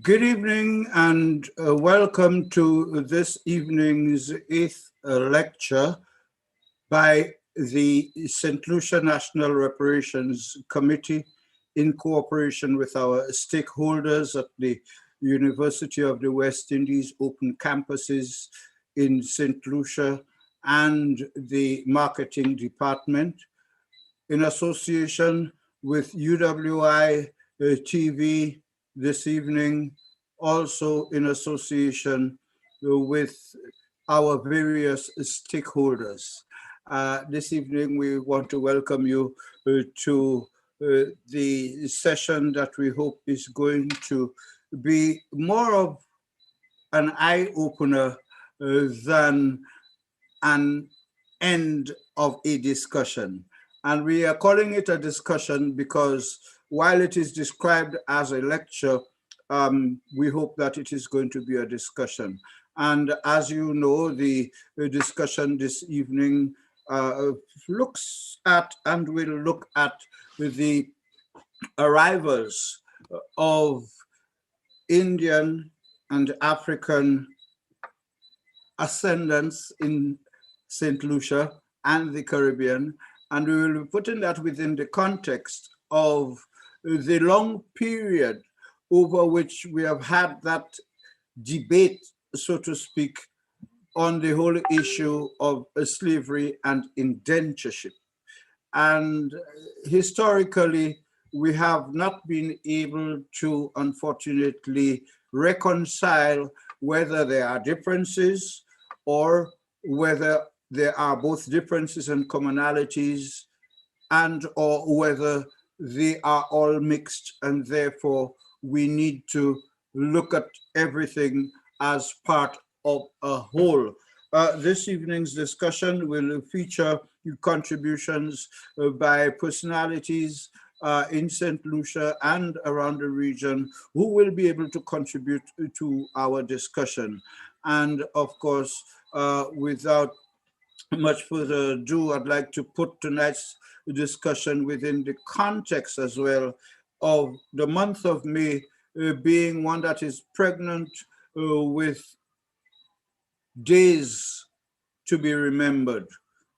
Good evening and welcome to this evening's eighth lecture by the St. Lucia National Reparations Committee in cooperation with our stakeholders at the University of the West Indies open campuses in St. Lucia and the marketing department in association with UWI TV this evening, also in association with our various stakeholders. This evening, we want to welcome you to the session that we hope is going to be more of an eye-opener than an end of a discussion. And we are calling it a discussion because while it is described as a lecture, we hope that it is going to be a discussion. And as you know, the discussion this evening looks at and will look at the arrivals of Indian and African ascendants in St. Lucia and the Caribbean, and we will be putting that within the context of the long period over which we have had that debate, so to speak, on the whole issue of slavery and indentureship. And historically, we have not been able to, unfortunately, reconcile whether there are differences or whether there are both differences and commonalities, and or whether they are all mixed, and therefore we need to look at everything as part of a whole. This evening's discussion will feature contributions by personalities in St. Lucia and around the region who will be able to contribute to our discussion. And of course, without much further ado, I'd like to put tonight's discussion within the context as well of the month of May being one that is pregnant with days to be remembered.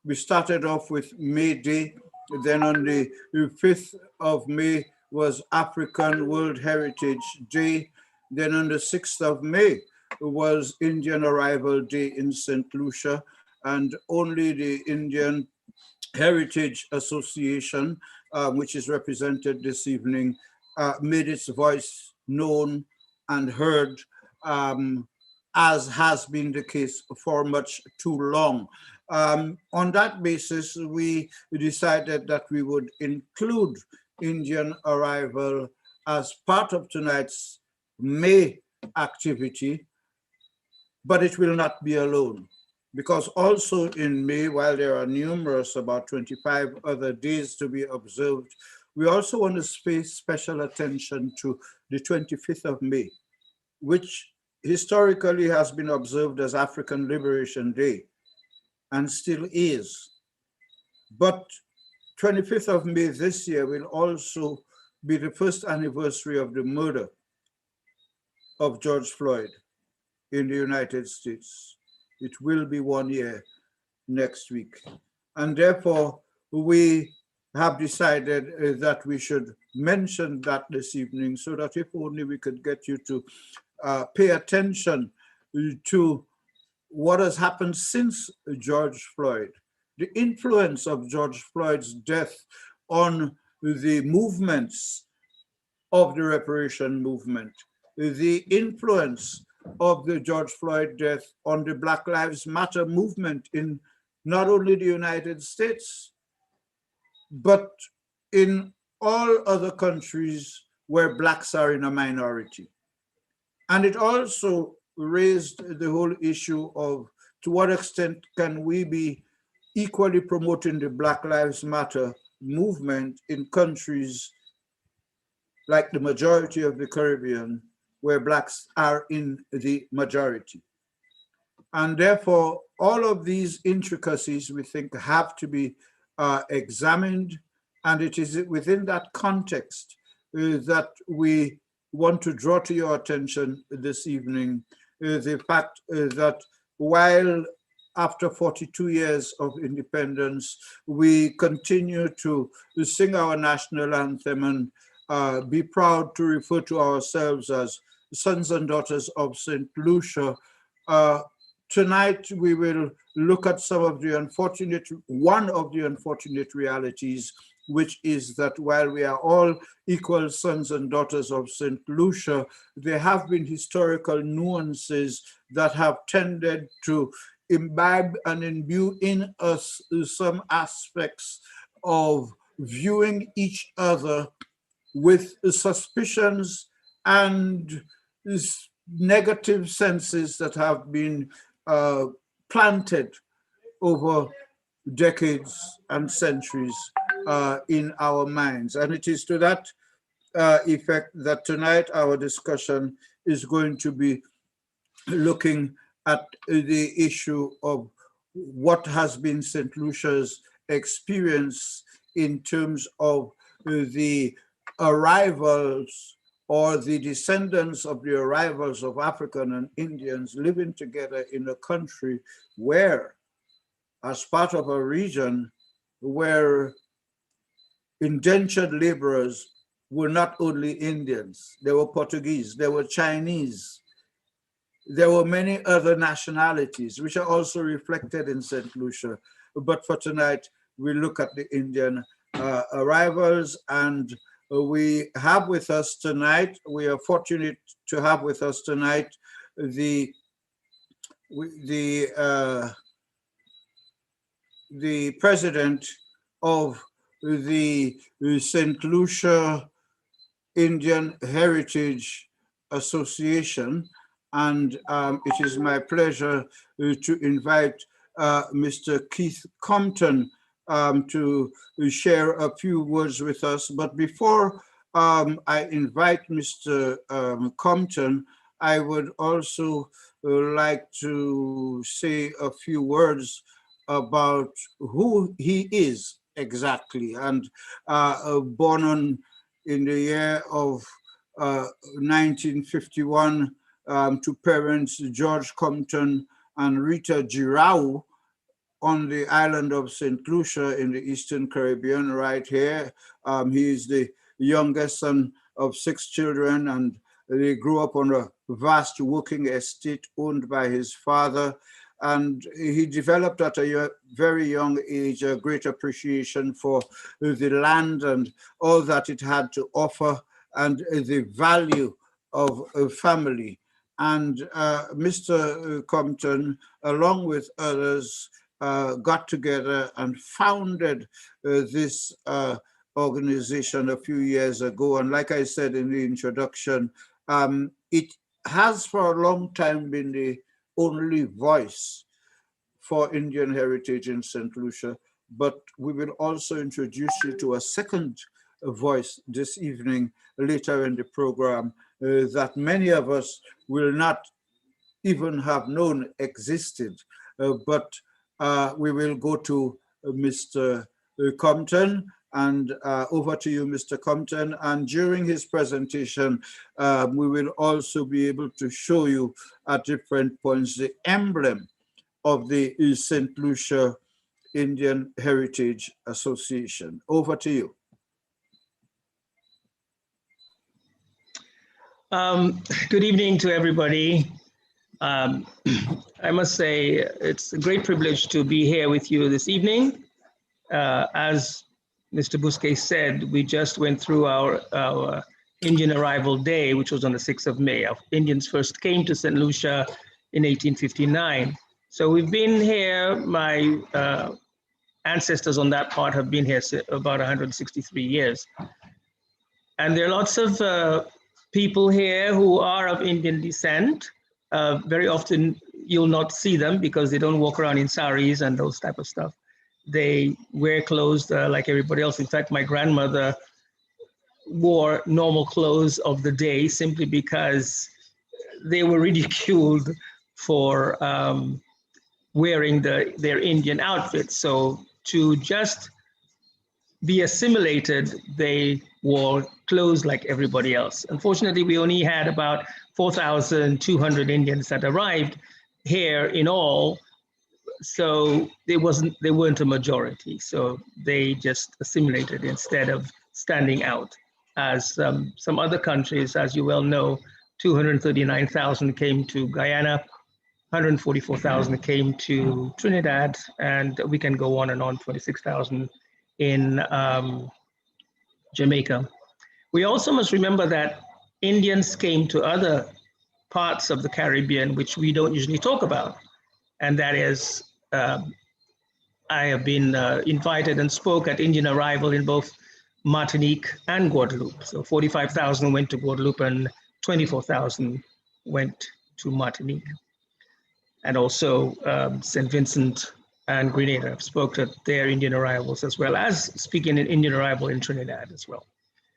We started off with May Day, then on the 5th of May was African World Heritage Day, then on the 6th of May was Indian Arrival Day in St. Lucia, and only the Indian Heritage Association, which is represented this evening, made its voice known and heard, as has been the case for much too long. On that basis, we decided that we would include Indian Arrival as part of tonight's May activity, but it will not be alone. Because also in May, while there are numerous, about 25 other days to be observed, we also want to pay special attention to the 25th of May, which historically has been observed as African Liberation Day and still is. But 25th of May this year will also be the first anniversary of the murder of George Floyd in the United States. It will be 1 year next week. And therefore, we have decided that we should mention that this evening so that if only we could get you to pay attention to what has happened since George Floyd, the influence of George Floyd's death on the movements of the reparation movement, the influence of the George Floyd death on the Black Lives Matter movement in not only the United States, but in all other countries where Blacks are in a minority. And it also raised the whole issue of to what extent can we be equally promoting the Black Lives Matter movement in countries like the majority of the Caribbean, where Blacks are in the majority. And therefore, all of these intricacies, we think, have to be examined. And it is within that context that we want to draw to your attention this evening the fact that while after 42 years of independence, we continue to sing our national anthem and be proud to refer to ourselves as sons and daughters of St. Lucia. Tonight, we will look at one of the unfortunate realities, which is that while we are all equal sons and daughters of St. Lucia, there have been historical nuances that have tended to imbibe and imbue in us some aspects of viewing each other with suspicions and negative senses that have been planted over decades and centuries in our minds. And it is to that effect that tonight our discussion is going to be looking at the issue of what has been St. Lucia's experience in terms of the arrivals or the descendants of the arrivals of African and Indians living together in a country where, as part of a region where indentured laborers were not only Indians, they were Portuguese, they were Chinese, there were many other nationalities, which are also reflected in St. Lucia. But for tonight, we look at the Indian arrivals, and we have with us tonight, we are fortunate to have with us tonight the president of the St. Lucia Indian Heritage Association. And it is my pleasure to invite Mr. Keith Compton to share a few words with us. But before I invite Mr. Compton, I would also like to say a few words about who he is exactly. And born in the year of 1951, to parents George Compton and Rita Girau on the island of St. Lucia in the Eastern Caribbean right here. He is the youngest son of 6 children, and they grew up on a vast working estate owned by his father. And he developed at a very young age a great appreciation for the land and all that it had to offer and the value of a family. And Mr. Compton, along with others, got together and founded this organization a few years ago. And like I said in the introduction, it has for a long time been the only voice for Indian heritage in St. Lucia. But we will also introduce you to a second voice this evening, later in the program, that many of us will not even have known existed. But we will go to Mr. Compton, and over to you, Mr. Compton. And during his presentation, we will also be able to show you at different points the emblem of the St. Lucia Indian Heritage Association. Over to you. Good evening to everybody. I must say it's a great privilege to be here with you this evening. As Mr. Busquet said, we just went through our Indian Arrival Day, which was on the 6th of May. Our Indians first came to St. Lucia in 1859. So we've been here, my ancestors on that part have been here about 163 years. And there are lots of people here who are of Indian descent. Very often you'll not see them because they don't walk around in saris and those type of stuff. They wear clothes like everybody else. In fact, my grandmother wore normal clothes of the day simply because they were ridiculed for wearing their Indian outfits. So to just be assimilated, they wore clothes like everybody else. Unfortunately, we only had about 4,200 Indians that arrived here in all, so they weren't a majority. So they just assimilated instead of standing out. As some other countries, as you well know, 239,000 came to Guyana, 144,000 came to Trinidad, and we can go on and on, 26,000 in Jamaica. We also must remember that Indians came to other parts of the Caribbean, which we don't usually talk about. And that is, I have been invited and spoke at Indian arrival in both Martinique and Guadeloupe. So 45,000 went to Guadeloupe and 24,000 went to Martinique. And also St. Vincent and Grenada. I've spoken at their Indian arrivals, as well as speaking in Indian arrival in Trinidad as well.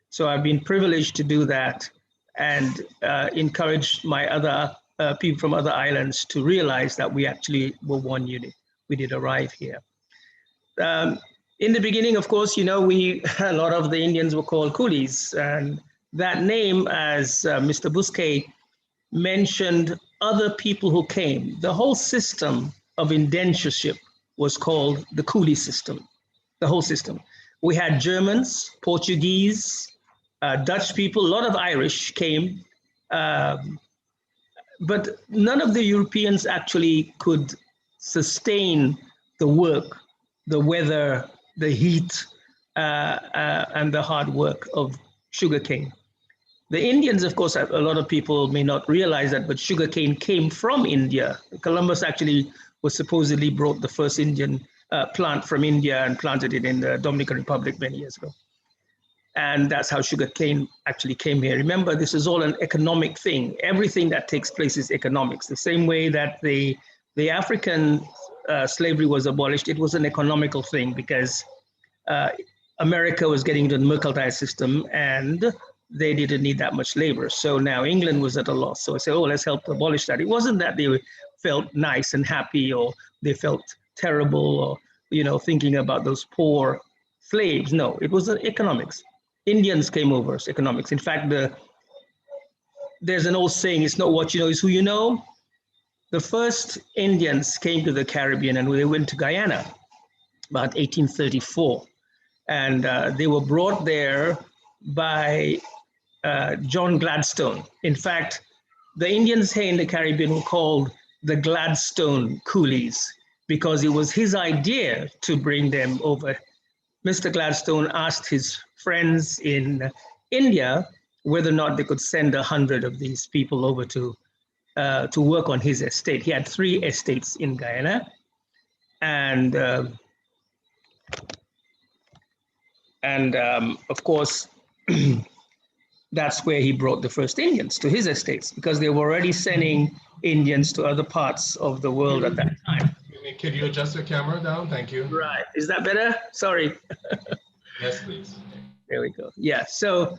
So I've been privileged to do that and encourage my other people from other islands to realize that we actually were one unit. We did arrive here. In the beginning, of course, you know, a lot of the Indians were called coolies, and that name, as Mr. Bousquet mentioned, other people who came. The whole system of indentureship was called the coolie system, the whole system. We had Germans, Portuguese, Dutch people, a lot of Irish came, but none of the Europeans actually could sustain the work, the weather, the heat, and the hard work of sugarcane. The Indians, of course, a lot of people may not realize that, but sugarcane came from India. Columbus actually was supposedly brought the first Indian plant from India and planted it in the Dominican Republic many years ago. And that's how sugarcane actually came here. Remember, this is all an economic thing. Everything that takes place is economics. The same way that the African slavery was abolished, it was an economical thing because America was getting into the mercantile system and they didn't need that much labor. So now England was at a loss. So I said, oh, let's help to abolish that. It wasn't that they felt nice and happy or they felt terrible or, you know, thinking about those poor slaves. No, it was economics. Indians came over as economics. In fact, there's an old saying, it's not what you know, it's who you know. The first Indians came to the Caribbean and they went to Guyana about 1834. And they were brought there by John Gladstone. In fact, the Indians here in the Caribbean were called the Gladstone coolies because it was his idea to bring them over. Mr. Gladstone asked his friends in India whether or not they could send 100 of these people over to work on his estate. He had 3 estates in Guyana, and of course, that's where he brought the first Indians to his estates because they were already sending Indians to other parts of the world at that time. Could you adjust your camera down? Thank you. Right. Is that better? Sorry. Yes, please. There we go. Yeah. So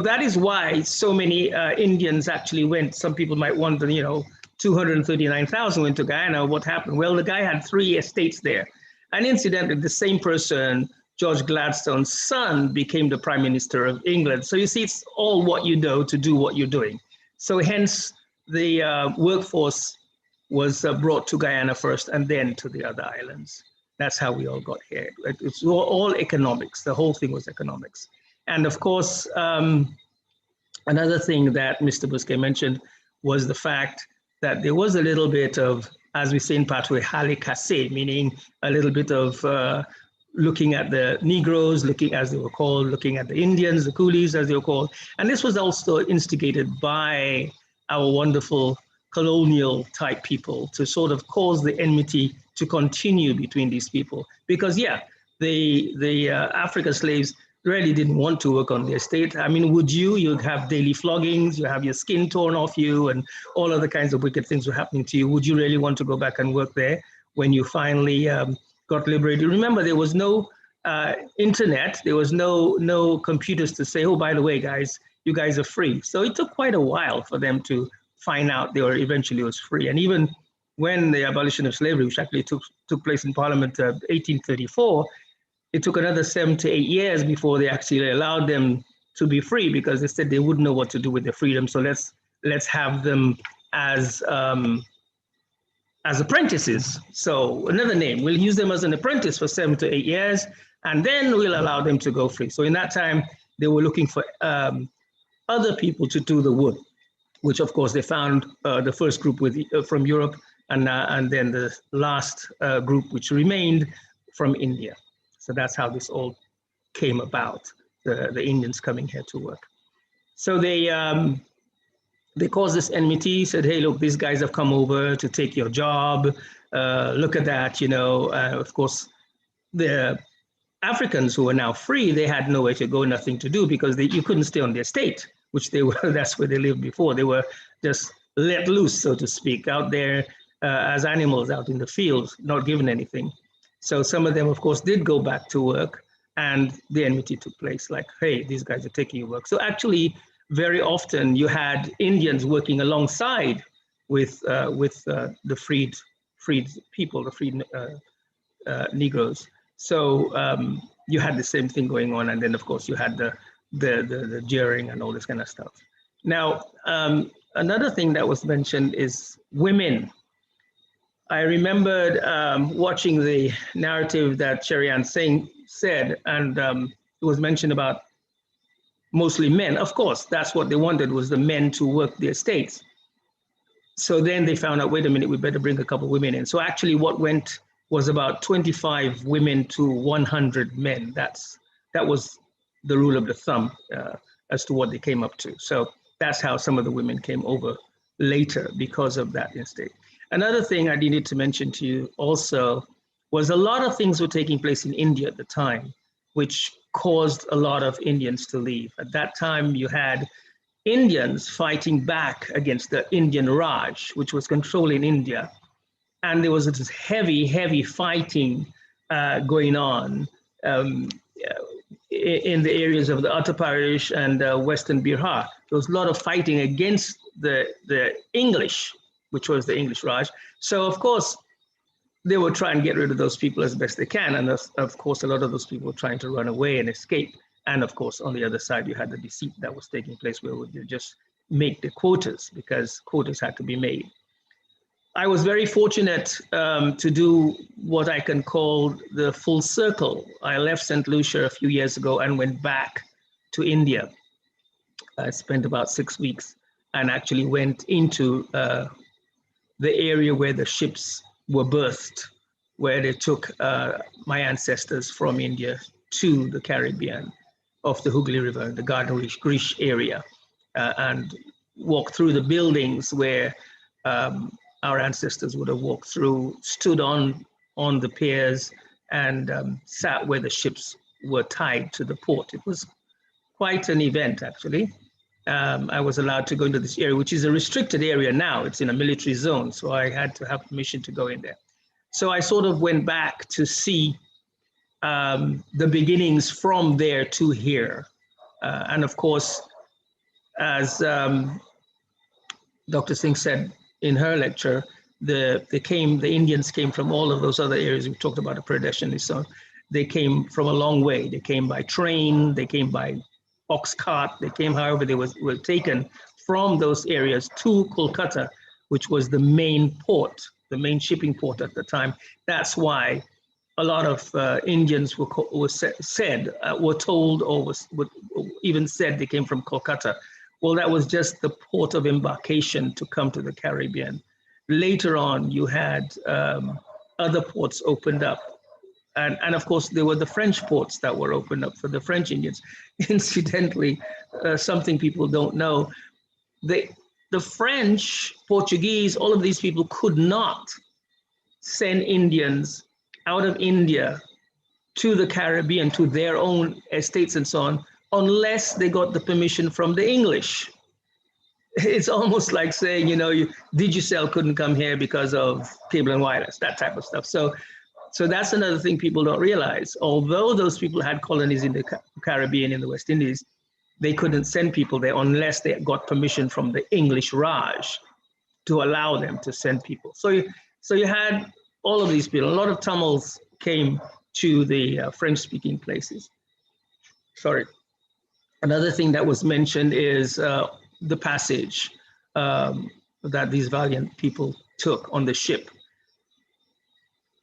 that is why so many Indians actually went. Some people might wonder, you know, 239,000 went to Guyana. What happened? Well, the guy had 3 estates there. And incidentally, the same person, George Gladstone's son, became the Prime Minister of England. So you see, it's all what you know to do what you're doing. So hence the workforce was brought to Guyana first and then to the other islands. That's how we all got here. It's all economics. The whole thing was economics. And of course, another thing that Mr. Bousquet mentioned was the fact that there was a little bit of, as we say in Patwe, hale casse, meaning a little bit of looking at the Negroes, looking, as they were called, looking at the Indians, the coolies, as they were called. And this was also instigated by our wonderful colonial type people to sort of cause the enmity to continue between these people. Because yeah, the African slaves really didn't want to work on the estate. I mean, would you? You'd have daily floggings, you have your skin torn off you, and all other kinds of wicked things were happening to you. Would you really want to go back and work there when you finally got liberated? Remember, there was no internet, there was no computers to say, oh, by the way, guys, you guys are free. So it took quite a while for them to find out they were eventually was free. And even when the abolition of slavery, which actually took place in Parliament 1834, it took another 7 to 8 years before they actually allowed them to be free, because they said they wouldn't know what to do with their freedom. So let's have them as apprentices. So another name, we'll use them as an apprentice for 7 to 8 years, and then we'll allow them to go free. So in that time, they were looking for other people to do the wood, which of course they found the first group from Europe, and then the last group which remained from India. So that's how this all came about, the Indians coming here to work. So they caused this enmity, said, hey, look, these guys have come over to take your job. Look at that, you know. Of course, the Africans who are now free, they had nowhere to go, nothing to do, because you couldn't stay on their estate, which they were, that's where they lived before. They were just let loose, so to speak, out there as animals out in the fields, not given anything. So some of them, of course, did go back to work, and the enmity took place, like, hey, these guys are taking your work. So actually, very often you had Indians working alongside with the freed people, the freed Negroes. So you had the same thing going on, and then of course you had the jeering and all this kind of stuff. Now, another thing that was mentioned is women. I remembered watching the narrative that Sherian Singh said, and it was mentioned about mostly men. Of course, that's what they wanted, was the men to work the estates. So then they found out, wait a minute, we better bring a couple of women in. So actually what went was about 25 women to 100 men. That was the rule of the thumb as to what they came up to. So that's how some of the women came over later because of that estate. Another thing I needed to mention to you also was a lot of things were taking place in India at the time, which caused a lot of Indians to leave. At that time, you had Indians fighting back against the Indian Raj, which was controlling India. And there was this heavy fighting going on in the areas of the Uttar Pradesh and Western Bihar. There was a lot of fighting against the English, which was the English Raj. So of course, they were trying to get rid of those people as best they can. And of course, a lot of those people were trying to run away and escape. And of course, on the other side, you had the deceit that was taking place where you just make the quotas, because quotas had to be made. I was very fortunate to do what I can call the full circle. I left St. Lucia a few years ago and went back to India. I spent about 6 weeks and actually went into the area where the ships were berthed, where they took my ancestors from India to the Caribbean off the Hooghly River, the Garden Reach area, and walked through the buildings where our ancestors would have walked through, stood on the piers, and sat where the ships were tied to the port. It was quite an event, actually. I was allowed to go into this area, which is a restricted area now. It's in a military zone, so I had to have permission to go in there. So I sort of went back to see the beginnings from there to here. And of course, as Dr. Singh said in her lecture, the Indians came from all of those other areas. We talked about the Pradesh, so they came from a long way. They came by train, they came by ox cart, they came however they were taken from those areas to Kolkata, which was the main port, the main shipping port at the time. That's why a lot of Indians were told, or even said they came from Kolkata. Well, that was just the port of embarkation to come to the Caribbean. Later on, you had other ports opened up. And of course, there were the French ports that were opened up for the French Indians. Incidentally, something people don't know, the French, Portuguese, all of these people could not send Indians out of India to the Caribbean, to their own estates and so on, unless they got the permission from the English. It's almost like saying, Digicel couldn't come here because of cable and wireless, that type of stuff. So that's another thing people don't realize. Although those people had colonies in the Caribbean, in the West Indies, they couldn't send people there unless they got permission from the English Raj to allow them to send people. So you had all of these people. A lot of Tamils came to the French-speaking places. Sorry. Another thing that was mentioned is the passage that these valiant people took on the ship.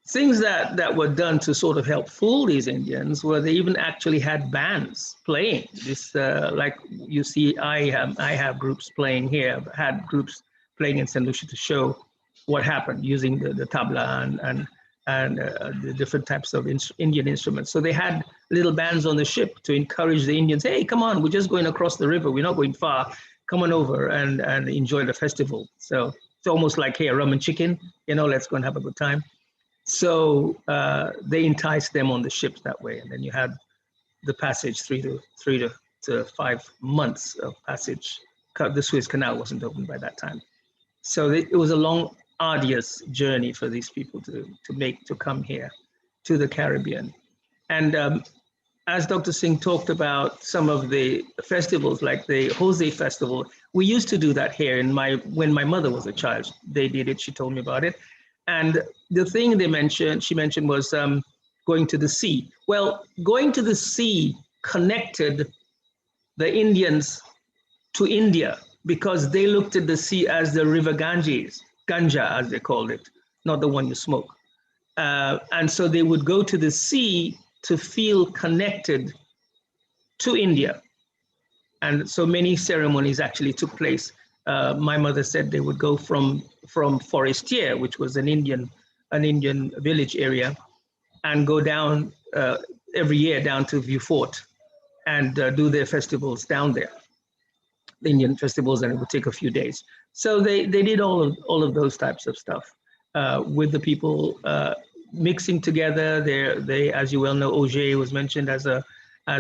Things that were done to sort of help fool these Indians were they even actually had bands playing. This, like you see, I have groups playing here, had groups playing in St. Lucia to show what happened using the tabla and the different types of Indian instruments. So they had little bands on the ship to encourage the Indians, hey, come on, we're just going across the river. We're not going far. Come on over and enjoy the festival. So it's almost like, hey, a rum and chicken, let's go and have a good time. So they enticed them on the ships that way. And then you had the passage, 3 to 5 months of passage. The Suez Canal wasn't open by that time. So it was a long, arduous journey for these people to come here to the Caribbean. And as Dr. Singh talked about some of the festivals, like the Jose Festival, we used to do that here when my mother was a child. They did it, she told me about it. And the thing she mentioned was going to the sea. Well, going to the sea connected the Indians to India because they looked at the sea as the river Ganges, Ganja as they called it, not the one you smoke. And so they would go to the sea to feel connected to India. And so many ceremonies actually took place. My mother said they would go from Forestier, which was an Indian village area, and go down every year down to Vieux Fort and do their festivals down there, the Indian festivals, and it would take a few days. So they did all of those types of stuff with the people mixing together. They, as you well know, Auger was mentioned as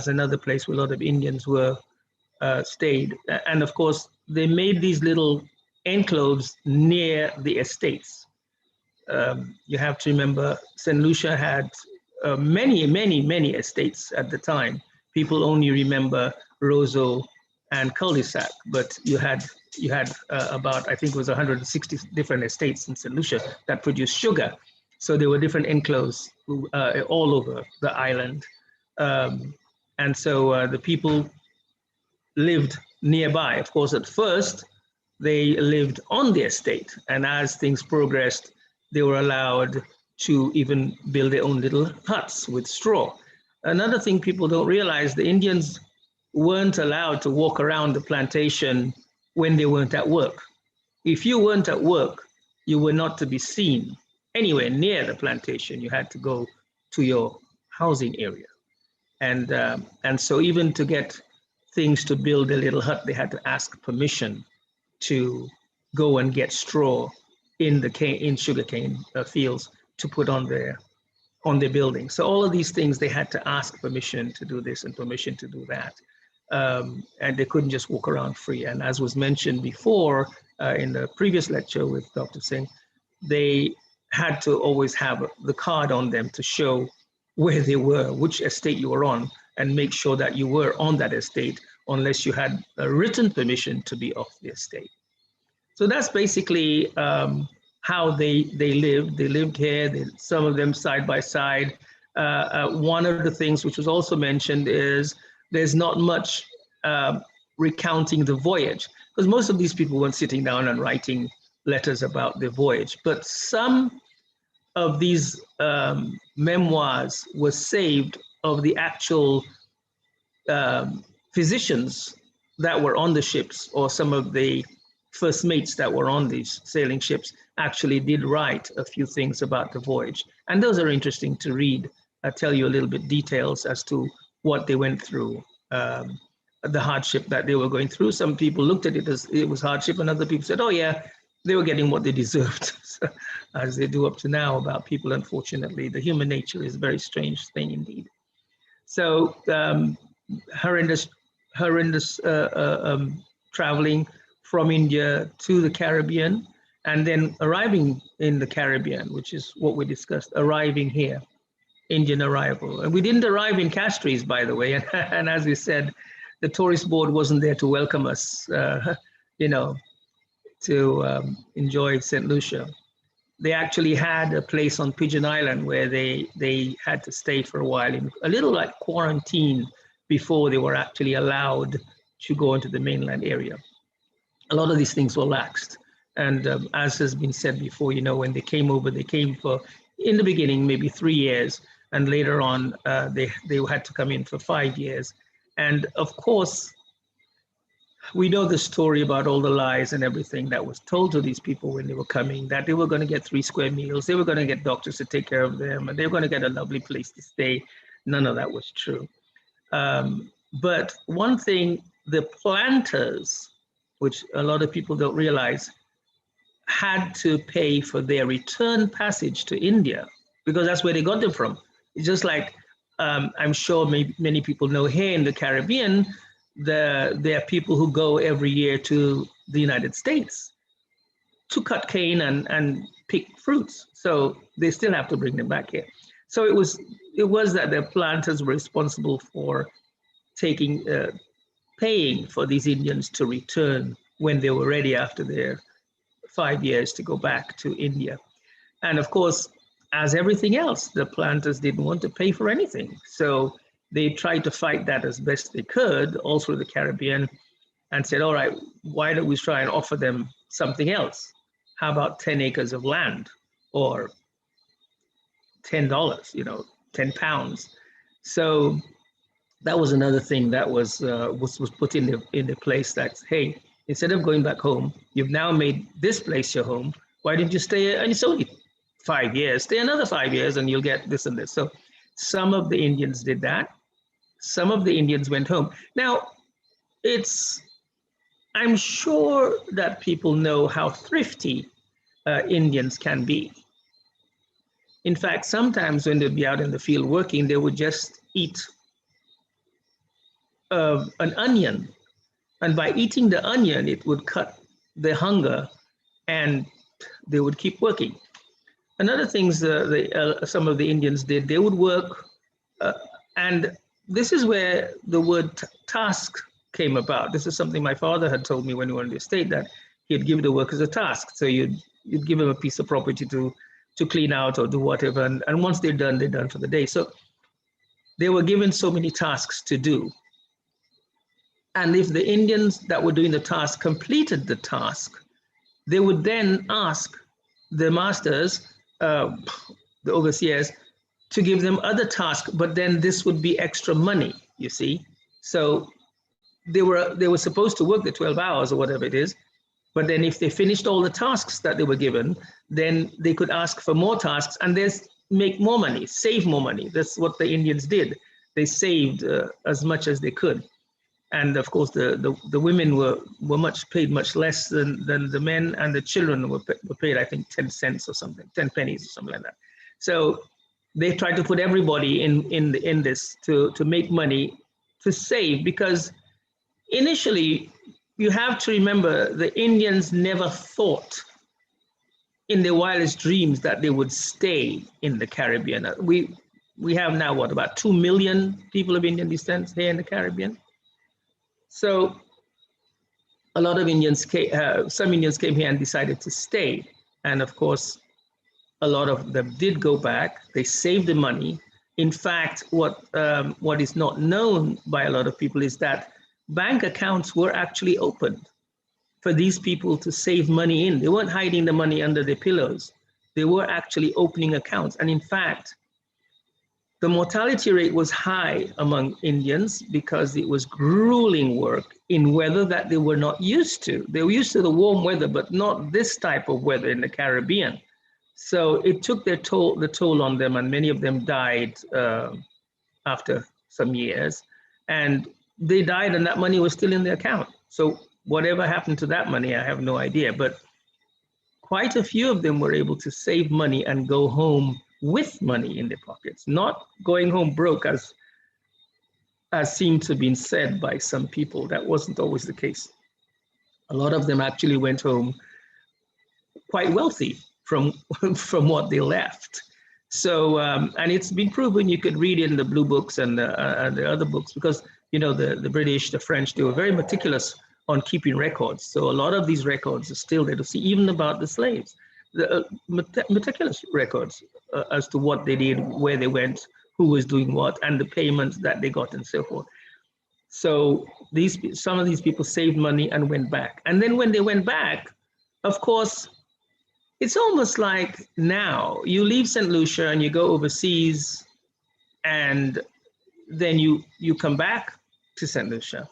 another place where a lot of Indians were stayed, and of course they made these little enclaves near the estates. You have to remember, St. Lucia had many estates at the time. People only remember Roseau and cul-de-sac, but you had about, I think it was 160 different estates in St. Lucia that produced sugar. So there were different enclaves all over the island. And so the people lived nearby. Of course, at first, they lived on the estate. And as things progressed, they were allowed to even build their own little huts with straw. Another thing people don't realize, the Indians weren't allowed to walk around the plantation when they weren't at work. If you weren't at work, you were not to be seen anywhere near the plantation. You had to go to your housing area. And so even to get things to build a little hut, they had to ask permission to go and get straw in sugarcane fields to put on their building. So all of these things, they had to ask permission to do this and permission to do that. And they couldn't just walk around free. And as was mentioned before in the previous lecture with Dr. Singh, they had to always have the card on them to show where they were, which estate you were on, and make sure that you were on that estate unless you had a written permission to be off the estate. So that's basically how they lived. They lived here, some of them side by side. One of the things which was also mentioned is there's not much recounting the voyage, because most of these people weren't sitting down and writing letters about the voyage. But some of these memoirs were saved of the actual physicians that were on the ships, or some of the first mates that were on these sailing ships actually did write a few things about the voyage. And those are interesting to read. I'll tell you a little bit details as to what they went through, the hardship that they were going through. Some people looked at it as it was hardship, and other people said, oh yeah, they were getting what they deserved, as they do up to now about people. Unfortunately, the human nature is a very strange thing indeed. So horrendous traveling from India to the Caribbean, and then arriving in the Caribbean, which is what we discussed, arriving here, Indian arrival. And we didn't arrive in Castries, by the way. And as we said, the tourist board wasn't there to welcome us, to enjoy St. Lucia. they actually had a place on Pigeon Island where they had to stay for a while, in a little like quarantine, before they were actually allowed to go into the mainland area. A lot of these things were laxed. And as has been said before, when they came over, they came for, in the beginning, maybe 3 years. And later on, they had to come in for 5 years. And of course, we know the story about all the lies and everything that was told to these people when they were coming, that they were going to get 3 square meals, they were going to get doctors to take care of them, and they were going to get a lovely place to stay. None of that was true. But one thing, the planters, which a lot of people don't realize, had to pay for their return passage to India, because that's where they got them from. It's just like, I'm sure many people know here in the Caribbean, there are people who go every year to the United States to cut cane and pick fruits. So they still have to bring them back here. So it was that the planters were responsible for paying for these Indians to return when they were ready after their 5 years to go back to India. And of course, as everything else, the planters didn't want to pay for anything. So they tried to fight that as best they could, all through the Caribbean, and said, all right, why don't we try and offer them something else? How about 10 acres of land, or $10, 10 pounds. So that was another thing that was put in the place, that, hey, instead of going back home, you've now made this place your home. Why didn't you stay? And it's only 5 years, stay another 5 years and you'll get this and this. So some of the Indians did that. Some of the Indians went home. Now, I'm sure that people know how thrifty Indians can be. In fact, sometimes when they'd be out in the field working, they would just eat an onion. And by eating the onion, it would cut their hunger and they would keep working. Another thing some of the Indians did, they would work, and this is where the word task came about. This is something my father had told me when we were in the estate, that he'd give the workers a task. So you'd give them a piece of property to clean out or do whatever. And once they're done for the day. So they were given so many tasks to do. And if the Indians that were doing the task completed the task, they would then ask the masters, the overseers, to give them other tasks, but then this would be extra money, you see. So they were supposed to work the 12 hours or whatever it is, but then if they finished all the tasks that they were given, then they could ask for more tasks and make more money, save more money. That's what the Indians did. They saved as much as they could. And of course, the women were paid much less than the men, and the children were paid, I think, 10 cents or something, 10 pennies or something like that. So they tried to put everybody in this to make money, to save, because initially, you have to remember, the Indians never thought in their wildest dreams that they would stay in the Caribbean. We have now, about 2 million people of Indian descent here in the Caribbean. So a lot of Indians some Indians came here and decided to stay. And of course, a lot of them did go back. They saved the money. In fact, what is not known by a lot of people is that bank accounts were actually opened for these people to save money in. They weren't hiding the money under their pillows. They were actually opening accounts. And in fact, the mortality rate was high among Indians because it was grueling work in weather that they were not used to. They were used to the warm weather, but not this type of weather in the Caribbean. So it took the toll on them, and many of them died after some years. And they died, and that money was still in their account. So whatever happened to that money, I have no idea. But quite a few of them were able to save money and go home with money in their pockets, not going home broke, as seemed to have been said by some people. That wasn't always the case. A lot of them actually went home quite wealthy from what they left. So, and it's been proven. You could read in the blue books and the other books, because, the British, the French, they were very meticulous on keeping records. So a lot of these records are still there to see, even about the slaves. meticulous records as to what they did, where they went, who was doing what, and the payments that they got and so forth. So some of these people saved money and went back. And then when they went back, of course, it's almost like now you leave St. Lucia and you go overseas, and then you come back to St. Lucia,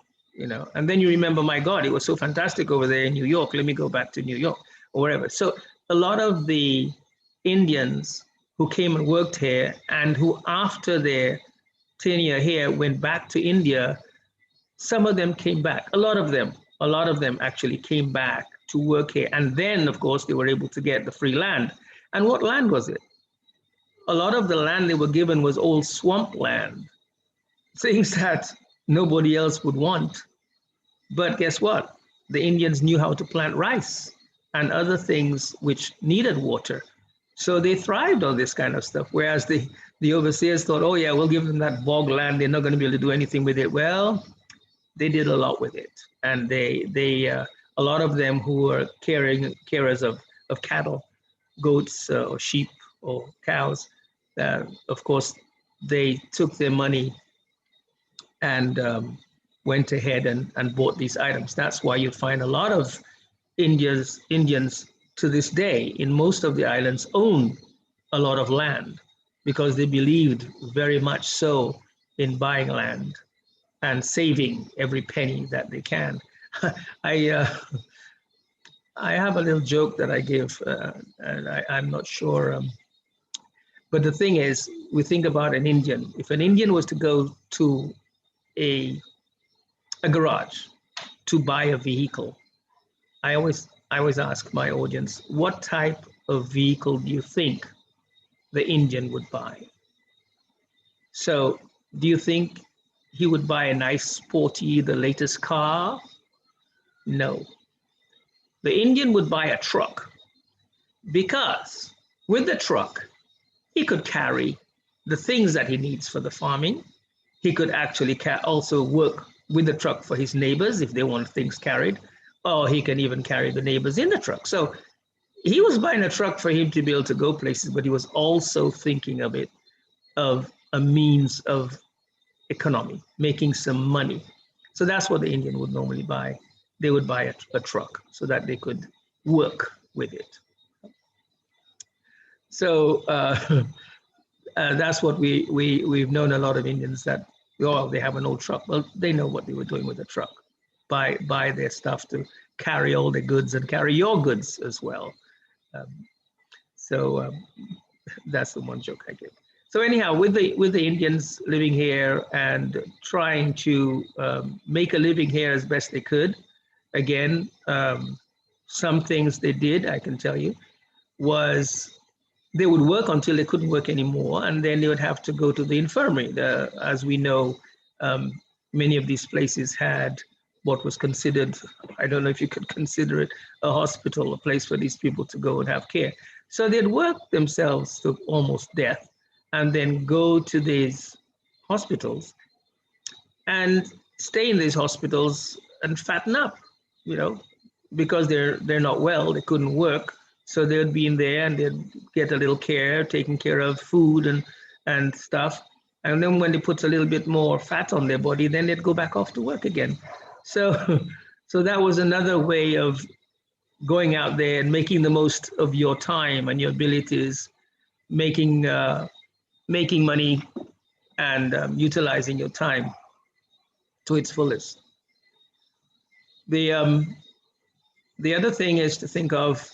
and then you remember, my God, it was so fantastic over there in New York. Let me go back to New York or wherever. So a lot of the Indians who came and worked here and who after their tenure here went back to India, some of them came back. A lot of them actually came back to work here. And then, of course, they were able to get the free land. And what land was it? A lot of the land they were given was old swamp land, things that nobody else would want. But guess what? The Indians knew how to plant rice and other things which needed water. So they thrived on this kind of stuff. Whereas the overseers thought, oh yeah, we'll give them that bog land. They're not going to be able to do anything with it. Well, they did a lot with it. And a lot of them who were carers of cattle, goats or sheep or cows, of course, they took their money and went ahead and bought these items. That's why you find a lot of Indians to this day in most of the islands own a lot of land, because they believed very much so in buying land and saving every penny that they can. I have a little joke that I give, and I'm not sure. But the thing is, we think about an Indian. If an Indian was to go to a garage to buy a vehicle, I always ask my audience, what type of vehicle do you think the Indian would buy? So do you think he would buy a nice sporty, the latest car? No. The Indian would buy a truck, because with the truck, he could carry the things that he needs for the farming. He could actually also work with the truck for his neighbors if they want things carried, or he can even carry the neighbors in the truck. So he was buying a truck for him to be able to go places, but he was also thinking of it of a means of economy, making some money. So that's what the Indian would normally buy. They would buy a truck so that they could work with it. So that's what we've known a lot of Indians that, oh, they have an old truck. Well, they know what they were doing with the truck. Buy their stuff to carry all the goods and carry your goods as well. So that's the one joke I give. So anyhow, with the Indians living here and trying to make a living here as best they could, again, some things they did, I can tell you, was they would work until they couldn't work anymore, and then they would have to go to the infirmary. As we know, many of these places had what was considered, I don't know if you could consider it a hospital, a place for these people to go and have care. So they'd work themselves to almost death and then go to these hospitals and stay in these hospitals and fatten up, because they're not well, they couldn't work. So they'd be in there and they'd get a little care, taking care of food and stuff. And then when they put a little bit more fat on their body, then they'd go back off to work again. So that was another way of going out there and making the most of your time and your abilities, making money and utilizing your time to its fullest. The other thing is to think of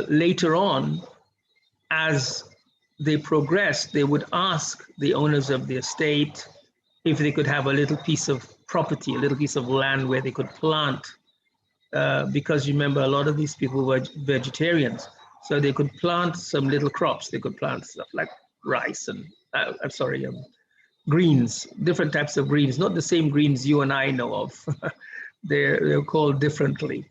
later on, as they progressed, they would ask the owners of the estate if they could have a little piece of property, a little piece of land where they could plant, because remember, a lot of these people were vegetarians, so they could plant some little crops. They could plant stuff like rice and greens, different types of greens, not the same greens you and I know of. They're called differently.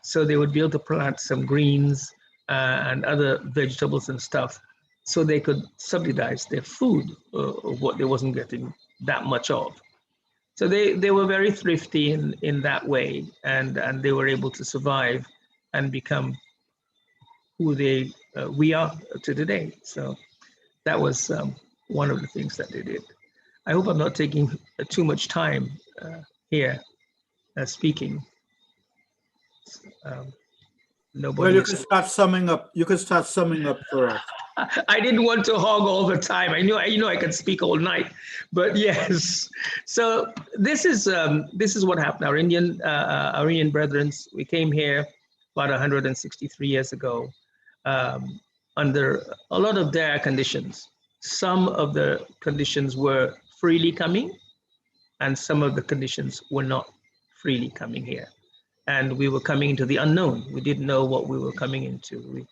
So they would be able to plant some greens and other vegetables and stuff, so they could subsidize their food of what they wasn't getting that much of. So they were very thrifty in that way, and they were able to survive and become who we are to today. So that was one of the things that they did. I hope I'm not taking too much time here speaking. Um, Well, nobody you is. can start summing up. You can start summing up for us. I didn't want to hog all the time. I knew I could speak all night, but yes. So this is what happened. Our Indian brethren, we came here about 163 years ago, under a lot of dire conditions. Some of the conditions were freely coming, and some of the conditions were not freely coming here. And we were coming into the unknown. We didn't know what we were coming into.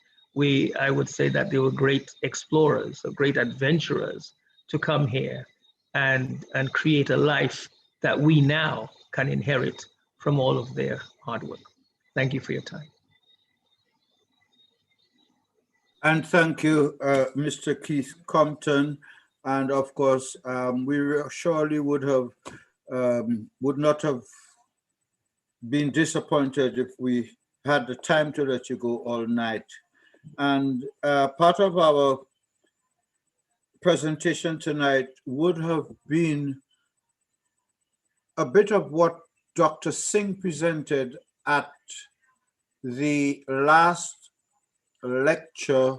I would say that they were great explorers, or great adventurers to come here and create a life that we now can inherit from all of their hard work. Thank you for your time. And thank you, Mr. Keith Compton. And of course, we surely would not have been disappointed if we had the time to let you go all night. And part of our presentation tonight would have been a bit of what Dr. Singh presented at the last lecture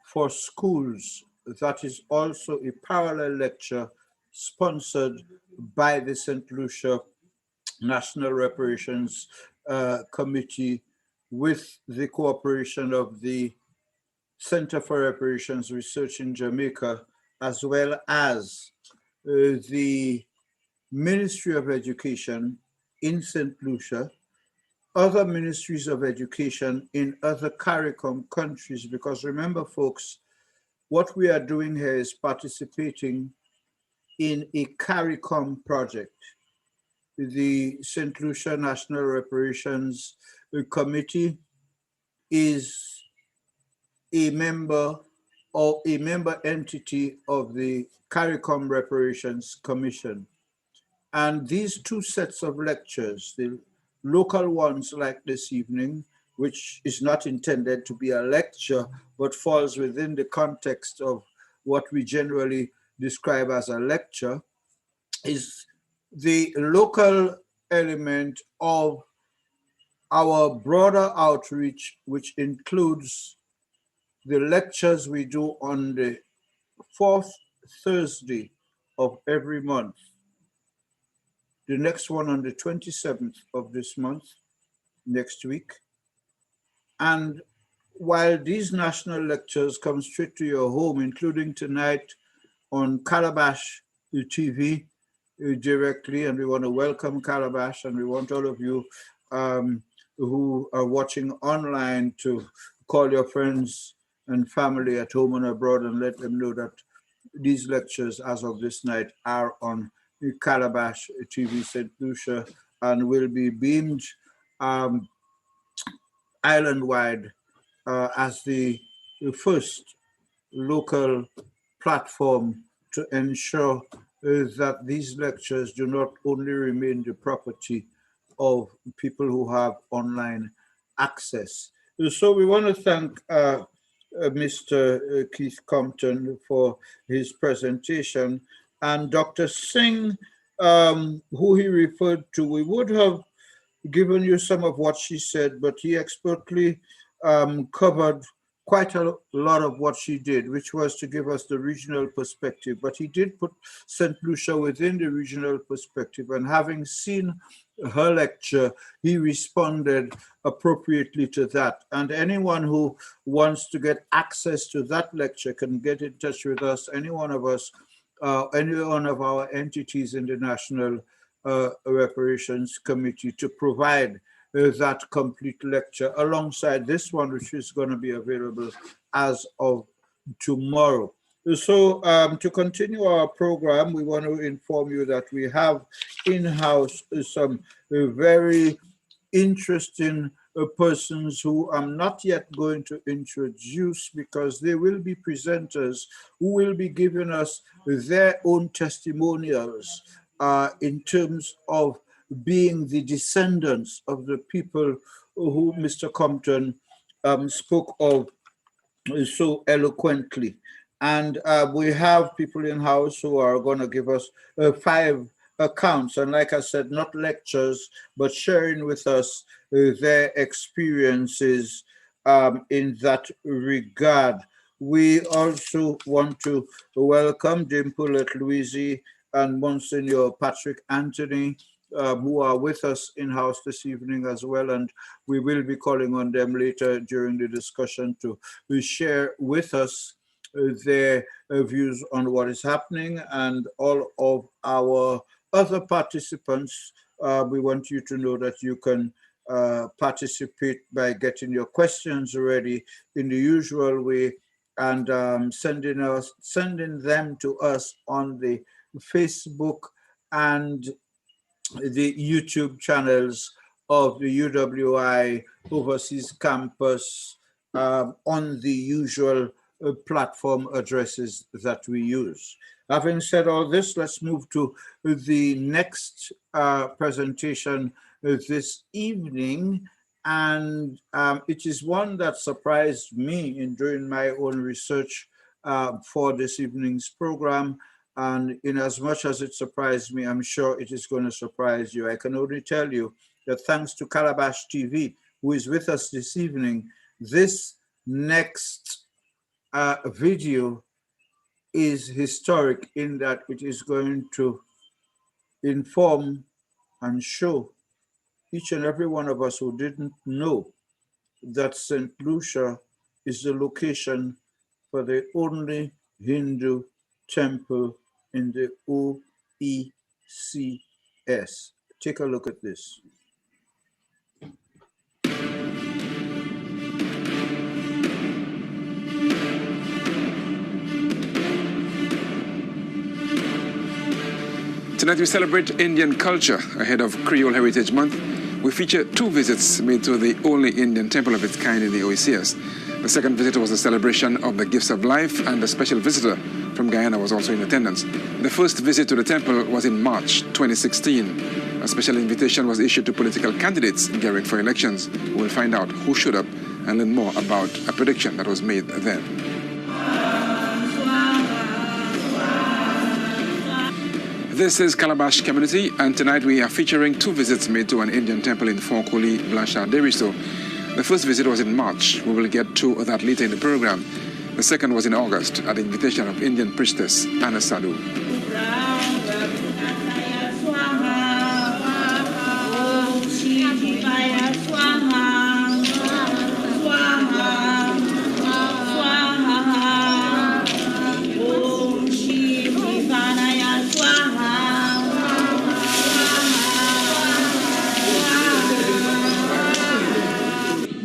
for schools. That is also a parallel lecture sponsored by the St. Lucia National Reparations Committee with the cooperation of the Center for Reparations Research in Jamaica, as well as the Ministry of Education in St. Lucia, other ministries of education in other CARICOM countries, because remember, folks, what we are doing here is participating in a CARICOM project. The St. Lucia National Reparations Committee is a member or a member entity of the CARICOM Reparations Commission. And these two sets of lectures, the local ones like this evening, which is not intended to be a lecture, but falls within the context of what we generally describe as a lecture, is the local element of our broader outreach, which includes the lectures we do on the fourth Thursday of every month. The next one on the 27th of this month, next week. And while these national lectures come straight to your home, including tonight on Calabash TV directly, and we want to welcome Calabash, and we want all of you who are watching online to call your friends and family at home and abroad and let them know that these lectures as of this night are on Calabash TV St. Lucia and will be beamed island-wide as the first local platform to ensure that these lectures do not only remain the property of people who have online access. So we want to thank Mr. Keith Compton for his presentation, and Dr. Singh, who he referred to. We would have given you some of what she said, but he expertly covered quite a lot of what she did, which was to give us the regional perspective. But he did put St. Lucia within the regional perspective, and having seen her lecture, he responded appropriately to that. And anyone who wants to get access to that lecture can get in touch with us, any one of us, any one of our entities in the National Reparations Committee, to provide that complete lecture alongside this one, which is going to be available as of tomorrow. So to continue our program, we want to inform you that we have in-house some very interesting persons who I'm not yet going to introduce, because they will be presenters who will be giving us their own testimonials in terms of being the descendants of the people who Mr. Compton spoke of so eloquently. And we have people in house who are going to give us 5 accounts. And like I said, not lectures, but sharing with us their experiences in that regard. We also want to welcome Dimple at Louisi and Monsignor Patrick Anthony, who are with us in-house this evening as well. And we will be calling on them later during the discussion to share with us their views on what is happening. And all of our other participants, we want you to know that you can participate by getting your questions ready in the usual way and sending them to us on the Facebook and the YouTube channels of the UWI Overseas Campus on the usual platform addresses that we use. Having said all this, let's move to the next presentation this evening. And it is one that surprised me in doing my own research for this evening's program. And in as much as it surprised me, I'm sure it is going to surprise you. I can only tell you that thanks to Calabash TV, who is with us this evening, this next video is historic in that it is going to inform and show each and every one of us who didn't know that St. Lucia is the location for the only Hindu temple in the OECS. Take a look at this. Tonight we celebrate Indian culture ahead of Creole Heritage Month. We feature 2 visits made to the only Indian temple of its kind in the OECS. The second visit was a celebration of the gifts of life, and a special visitor from Guyana was also in attendance. The first visit to the temple was in March 2016. A special invitation was issued to political candidates gearing for elections. We will find out who showed up and learn more about a prediction that was made then. This is Calabash Community, and tonight we are featuring 2 visits made to an Indian temple in Fort Coley, Blanchard-Deriso. The first visit was in March. We will get to that later in the program. The second was in August at the invitation of Indian priestess Anna Sadhu.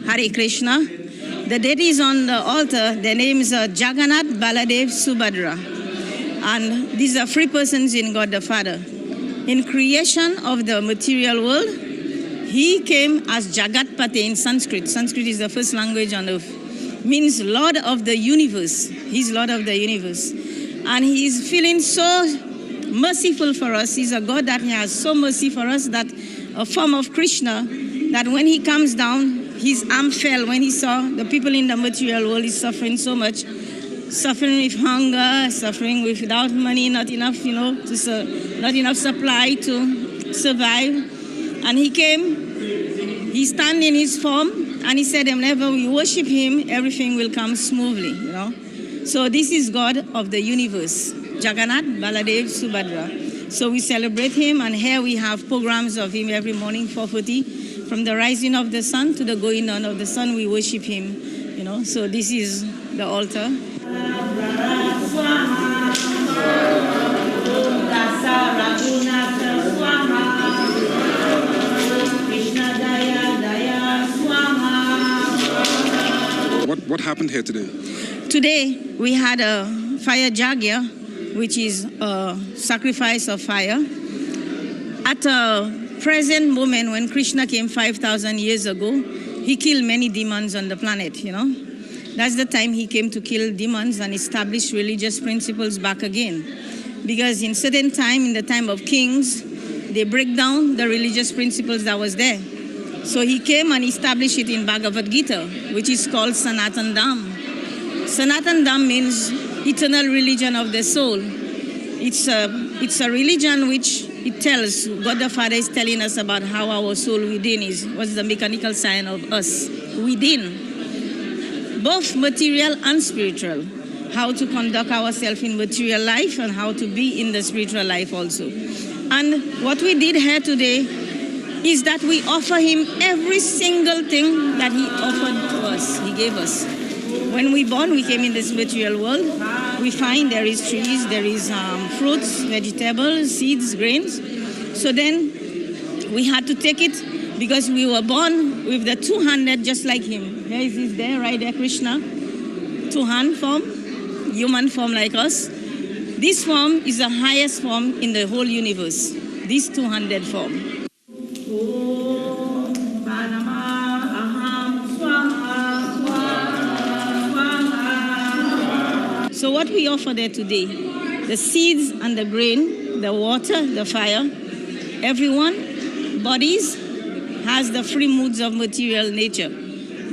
Hare Krishna. The deities on the altar, their names are Jagannath, Baladev, Subhadra. And these are 3 persons in God the Father. In creation of the material world, he came as Jagatpate in Sanskrit. Sanskrit is the first language on earth. Means Lord of the universe. He's Lord of the universe. And he is feeling so merciful for us. He's a God that has so mercy for us that a form of Krishna, that when he comes down, his arm fell when he saw the people in the material world is suffering so much, suffering with hunger, suffering without money, not enough, not enough supply to survive. And he came, he stand in his form, and he said, whenever we worship him, everything will come smoothly, So this is God of the universe, Jagannath, Baladev, Subhadra. So we celebrate him, and here we have programs of him every morning, 4:40. From the rising of the sun to the going down of the sun, we worship him, So this is the altar. What happened here today? Today, we had a fire jagya, which is a sacrifice of fire. At a present moment, when Krishna came 5,000 years ago, he killed many demons on the planet, That's the time he came to kill demons and establish religious principles back again. Because in certain time, in the time of kings, they break down the religious principles that was there. So he came and established it in Bhagavad Gita, which is called Sanatan Dham. Sanatan Dham means eternal religion of the soul. It's a religion which it tells, God the Father is telling us about how our soul within is, what's the mechanical sign of us within, both material and spiritual, how to conduct ourselves in material life and how to be in the spiritual life also. And what we did here today is that we offer him every single thing that he offered to us, he gave us. When we born, we came in this material world. We find there is trees, there is fruits, vegetables, seeds, grains. So then we had to take it because we were born with the two-handed just like him. There is this there, right there, Krishna. Two-hand form, human form like us. This form is the highest form in the whole universe, this two-handed form. So what we offer there today, the seeds and the grain, the water, the fire, everyone, bodies, has the three moods of material nature: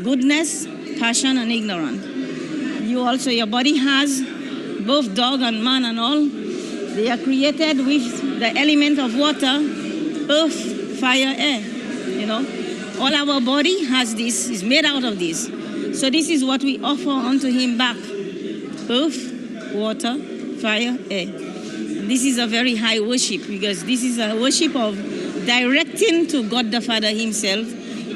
goodness, passion, and ignorance. You also, your body has both dog and man and all. They are created with the element of water, earth, fire, air. You know, all our body has this, is made out of this. So this is what we offer unto him back: earth, water, fire, air. And this is a very high worship, because this is a worship of directing to God the Father himself,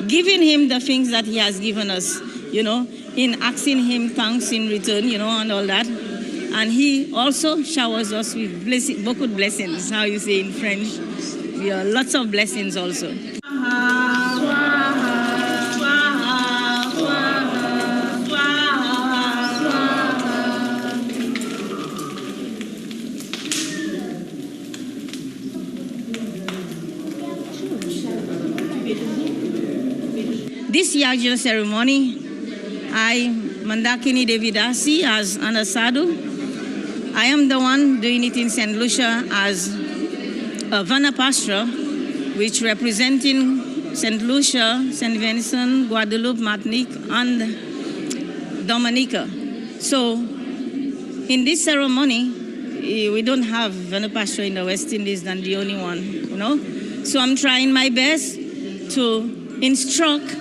giving him the things that he has given us, you know, in asking him thanks in return, you know, and all that. And he also showers us with beaucoup de blessings, how you say in French. We are lots of blessings also. This Yajna ceremony, I, Mandakini Devidasi, as an sadhu. I am the one doing it in St. Lucia as a Vanapastra, which representing St. Lucia, St. Vincent, Guadeloupe, Martinique, and Dominica. So in this ceremony, we don't have Vanapastra in the West Indies than the only one, you know. So I'm trying my best to instruct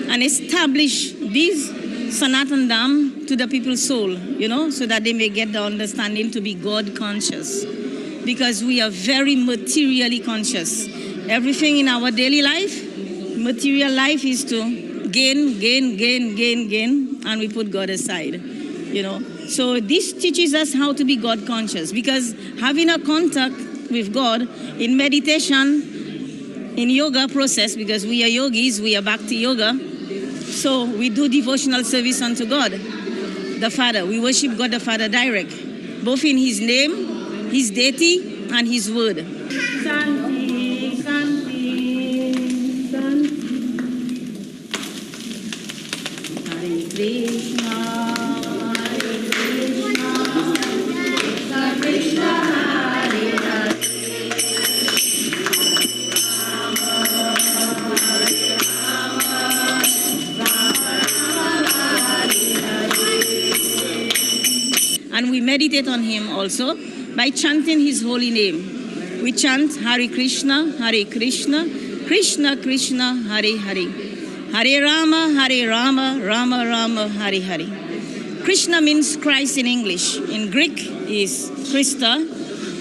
and establish this Sanatan Dham to the people's soul, you know, so that they may get the understanding to be God conscious. Because we are very materially conscious. Everything in our daily life, material life, is to gain, and we put God aside, you know. So this teaches us how to be God conscious, because having a contact with God in meditation, in yoga process, because we are yogis, we are bhakti yoga. So we do devotional service unto God, the Father. We worship God the Father direct, both in his name, his deity, and his word. Santi, Santi, Santi. Hare Krishna, Hare Krishna, Krishna Hare Hare. And we meditate on him also by chanting his holy name. We chant Hare Krishna, Krishna Krishna, Hare Hare. Hare Rama, Rama Rama, Hare Hare. Krishna means Christ in English. In Greek is Christa,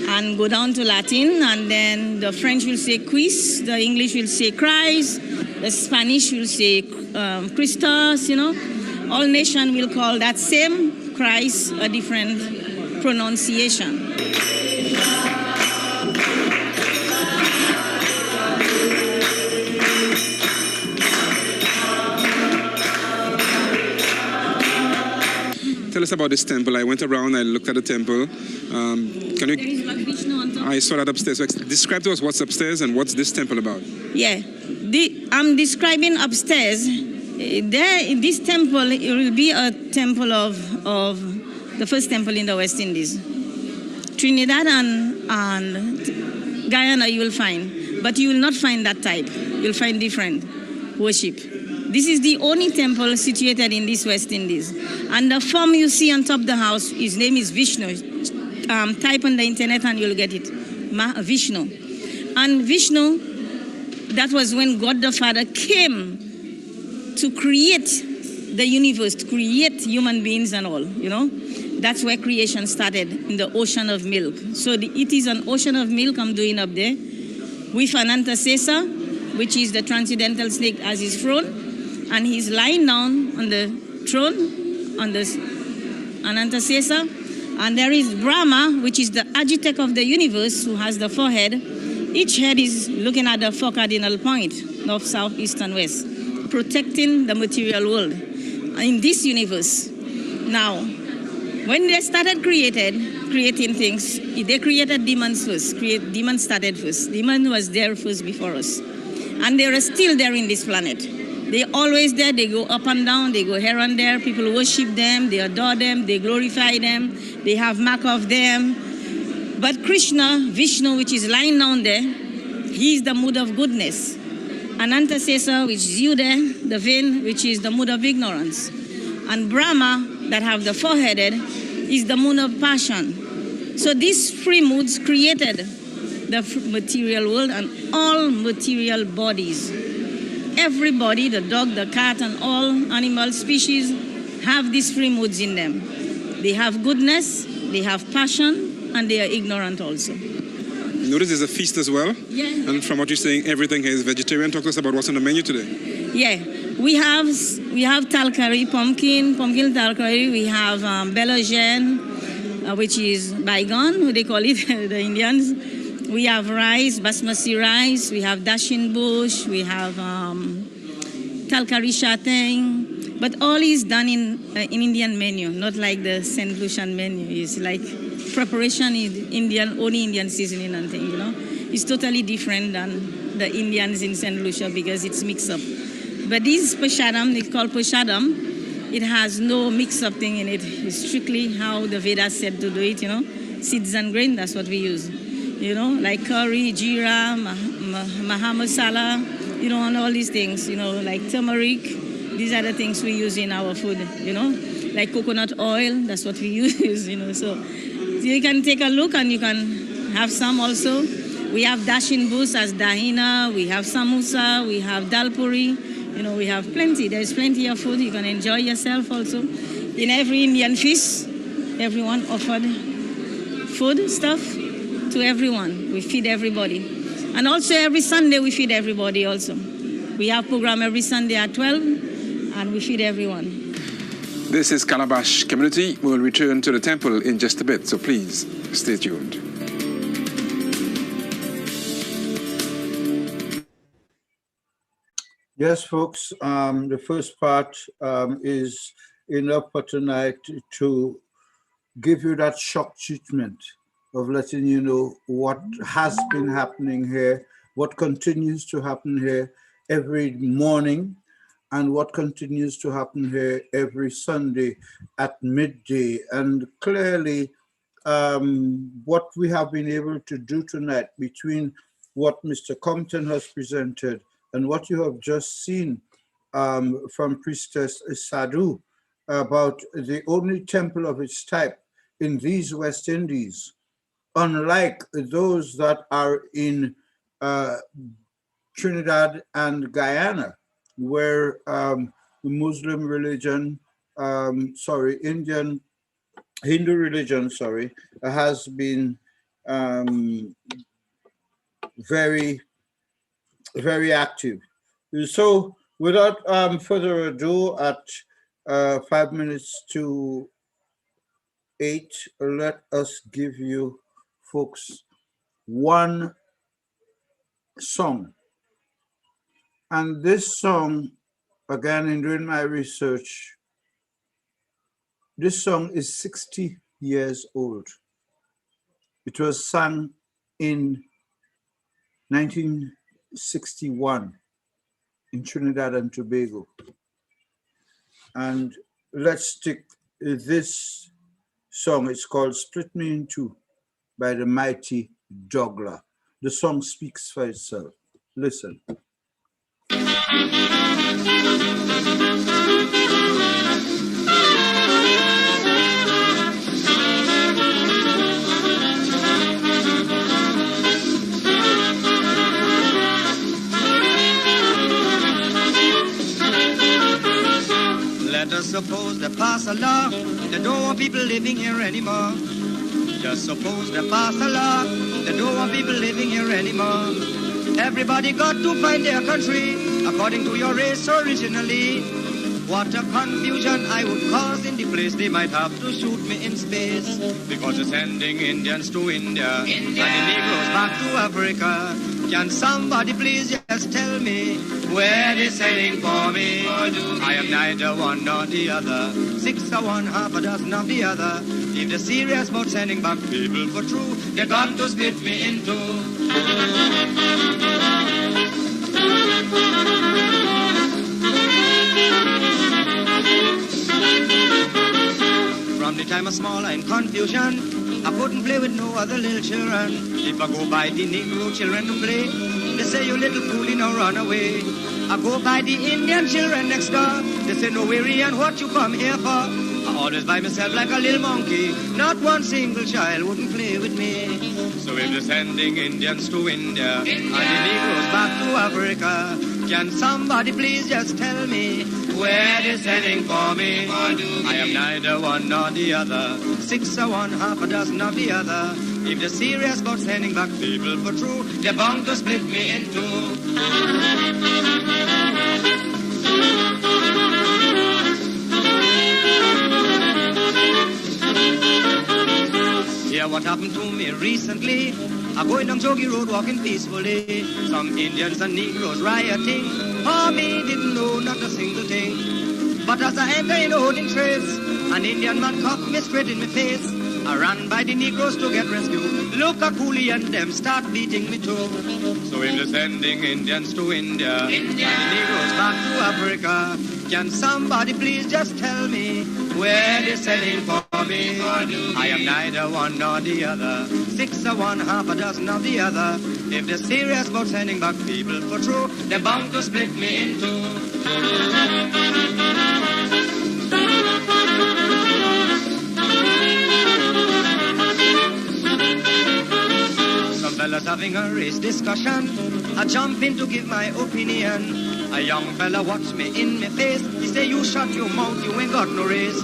and go down to Latin, and then the French will say Quis, the English will say Christ, the Spanish will say Christos, you know. All nations will call that same Christ a different pronunciation. Tell us about this temple. I went around, I looked at the temple. Can you? There is one Krishna on top. I saw that upstairs. So describe to us what's upstairs and what's this temple about. Yeah, I'm describing upstairs. There, this temple, it will be a temple of the first temple in the West Indies. Trinidad and Guyana you will find, but you will not find that type. You'll find different. worship. This is the only temple situated in this West Indies. And the form you see on top of the house, his name is Vishnu. Type on the internet and you'll get it. Vishnu. And Vishnu, that was when God the Father came to create the universe, to create human beings and all, you know. That's where creation started, in the ocean of milk. So it is an ocean of milk I'm doing up there, with an antecessor, which is the transcendental snake as his throne, and he's lying down on the throne, on an antecessor, and there is Brahma, which is the architect of the universe, who has the forehead. Each head is looking at the four cardinal points, north, south, east, and west, protecting the material world in this universe. Now, when they started creating things, they created demons first. Demons started first. Demon was there first before us. And they are still there in this planet. They're always there. They go up and down. They go here and there. People worship them. They adore them. They glorify them. They have mark of them. But Krishna, Vishnu, which is lying down there, he is the mood of goodness. An antecessor, which is you there, the vein, which is the mood of ignorance. And Brahma, that have the four-headed, is the moon of passion. So these three moods created the material world and all material bodies. Everybody, the dog, the cat, and all animal species have these three moods in them. They have goodness, they have passion, and they are ignorant also. You notice there's a feast as well? Yeah. And from what you're saying, everything here is vegetarian. Talk to us about what's on the menu today. Yeah, we have tal curry, pumpkin tal curry. We have belogene, which is bygone, who they call it, the Indians. We have rice, basmati rice. We have dashin bush. We have tal curry shateng. But all is done in Indian menu, not like the St. Lucian menu. It's like preparation in Indian, only Indian seasoning and thing, you know. It's totally different than the Indians in St. Lucia because it's mixed up. But this prasadam, it's called prasadam, it has no mix-up thing in it. It's strictly how the Vedas said to do it, you know. Seeds and grain, that's what we use. You know, like curry, jeera, maha masala, you know, and all these things, you know, like turmeric. These are the things we use in our food, you know. Like coconut oil, that's what we use, you know. So you can take a look and you can have some also. We have dashin bush as dahina, we have samosa, we have dal puri. You know, we have plenty. There's plenty of food. You can enjoy yourself also. In every Indian feast, everyone offered food stuff to everyone. We feed everybody. And also every Sunday we feed everybody also. We have program every Sunday at 12 and we feed everyone. This is Calabash Community. We'll return to the temple in just a bit, so please stay tuned. Yes, folks, the first part is enough for tonight to give you that shock treatment of letting you know what has been happening here, what continues to happen here every morning, and what continues to happen here every Sunday at midday. And clearly, what we have been able to do tonight between what Mr. Compton has presented and what you have just seen from Priestess Sadhu about the only temple of its type in these West Indies, unlike those that are in Trinidad and Guyana, where the Muslim religion, Hindu religion, has been very, very active. So without further ado, at 5 minutes to 8, let us give you folks one song. And this song, again, in doing my research, this song is 60 years old. It was sung in 1961 in Trinidad and Tobago. And let's take this song. It's called Split Me in Two by the mighty Douglas. The song speaks for itself. Listen. Let us suppose they pass a law, they don't want people living here anymore. Just suppose they pass a law, they don't want people living here anymore. Everybody got to find their country according to your race originally. What a confusion I would cause in the place. They might have to shoot me in space because they're sending Indians to India, and the Negroes back to Africa. Can somebody please just tell me where they're sending for me? I am neither one nor the other, 6 or 1, half a dozen of the other. If they're serious about sending back people for true, they're got to split me in two. From the time I was small, I'm in confusion. I couldn't play with no other little children. If I go by the Negro children to play, they say, you little foolie, now run away. I go by the Indian children next door. They say, no weary and what you come here for? I always by myself like a little monkey. Not one single child wouldn't play with me. So if they're sending Indians to India, and the Negroes back to Africa, can somebody please just tell me where they're sending for me? I am neither one nor the other, 6 or 1, half a dozen of the other. If they're serious about sending back people for true, they're bound to split me in two. Hear what happened to me recently. I'm going down Jogi Road walking peacefully. Some Indians and Negroes rioting. For me didn't know not a single thing. But as I enter in the holding trace, an Indian man cocked me straight in my face. I ran by the Negroes to get rescued. Look a coolie and them start beating me too. So if they're sending Indians to India, and the Negroes back to Africa, can somebody please just tell me where they're sending for me? I am neither one nor the other, 6 or 1, half a dozen of the other. If they're serious about sending back people for true, they're bound to split me in two. Fellas having a race discussion, I jump in to give my opinion. A young fella watched me in my face. He say, you shut your mouth, you ain't got no race.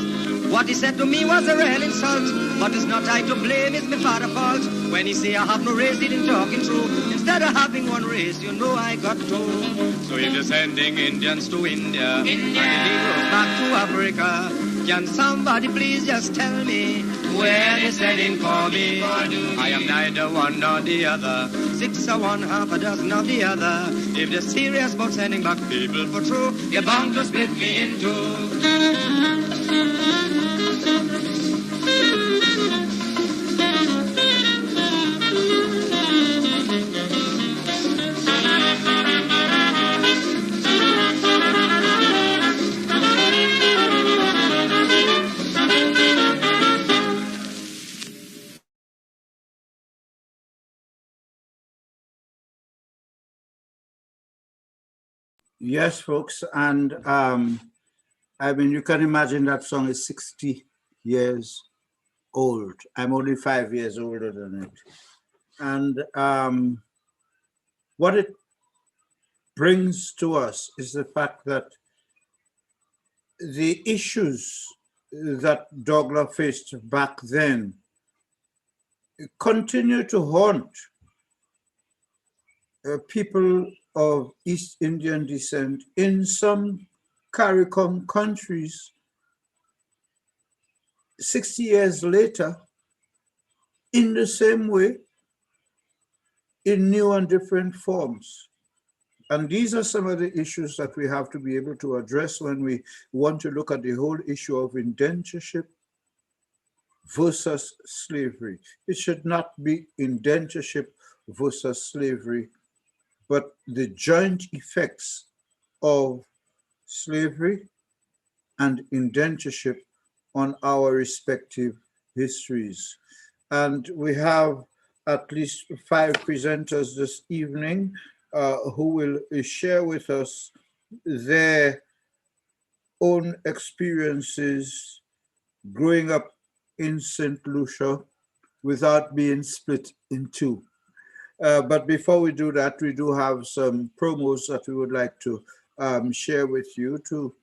What he said to me was a real insult, but it's not I to blame, it's my father's fault. When he say I have no race, he didn't talking true. Instead of having one race, you know I got two. So if they're sending Indians to India, and the Negroes back to Africa, can somebody please just tell me where they're sending for me? I am neither one nor the other, 6 or 1, half a dozen of the other. If they're serious about sending back people for true, you're bound to split me in two. Yes, folks, and I mean, you can imagine that song is 60 years old. I'm only 5 years older than it. And what it brings to us is the fact that the issues that Douglas faced back then continue to haunt people of East Indian descent in some CARICOM countries 60 years later in the same way, in new and different forms. And these are some of the issues that we have to be able to address when we want to look at the whole issue of indentureship versus slavery. It should not be indentureship versus slavery, but the joint effects of slavery and indentureship on our respective histories. And we have at least 5 presenters this evening who will share with us their own experiences growing up in St. Lucia without being split in two. But before we do that, we do have some promos that we would like to share with you to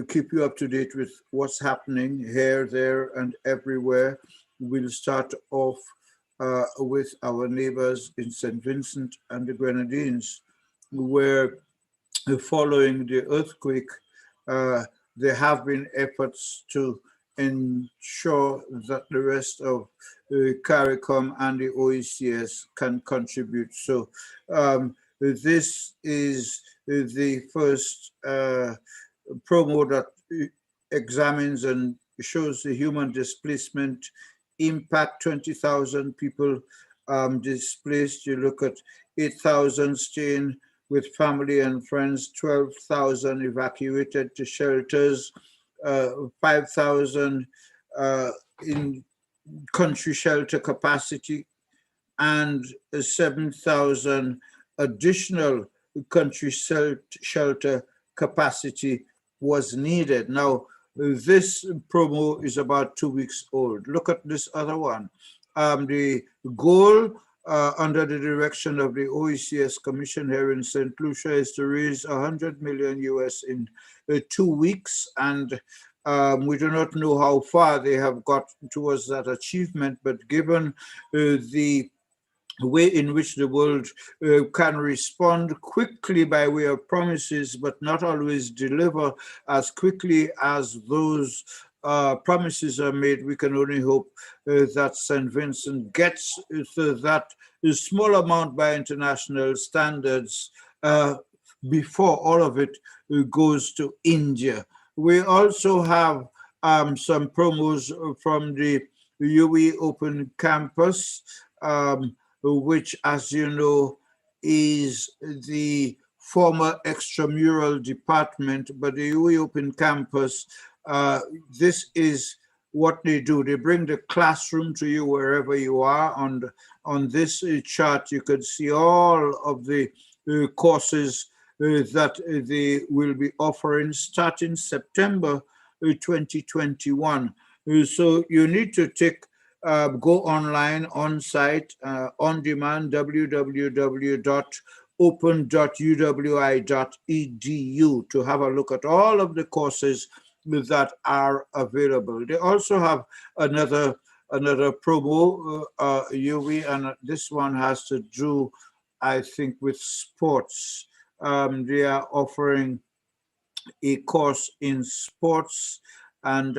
keep you up to date with what's happening here, there, and everywhere. We'll start off with our neighbors in St. Vincent and the Grenadines, where following the earthquake, there have been efforts to ensure that the rest of CARICOM and the OECS can contribute. So this is the first promo that examines and shows the human displacement impact. 20,000 people displaced. You look at 8,000 staying with family and friends, 12,000 evacuated to shelters, 5,000 in country shelter capacity, and 7,000 additional country shelter capacity was needed. Now, this promo is about 2 weeks old. Look at this other one. The goal under the direction of the OECS Commission here in St. Lucia is to raise 100 million US in 2 weeks. And we do not know how far they have got towards that achievement, but given the way in which the world can respond quickly by way of promises, but not always deliver as quickly as those promises are made, we can only hope that St. Vincent gets that small amount by international standards before all of it goes to India. We also have some promos from the UE Open Campus, which, as you know, is the former extramural department, but the UE Open Campus, this is what they do. They bring the classroom to you wherever you are. On this chart, you could see all of the courses that they will be offering starting September 2021. So you need to go online, on site, on demand, www.open.uwi.edu to have a look at all of the courses that are available. They also have another promo, UE, and this one has to do, I think, with sports. They are offering a course in sports, and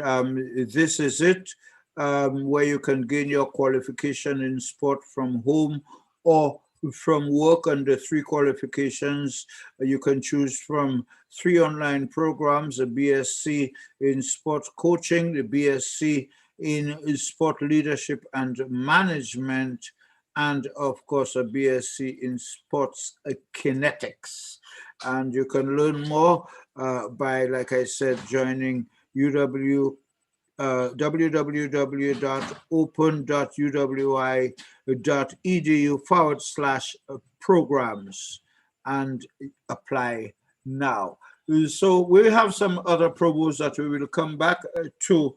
this is it, where you can gain your qualification in sport from home or from work. Under 3 qualifications. You can choose from 3 online programs: a BSc in sports coaching, the BSc in sport leadership and management, and of course a BSc in sports kinetics. And you can learn more by, like I said, joining www.open.uwi.edu/programs and apply now. So we have some other promos that we will come back to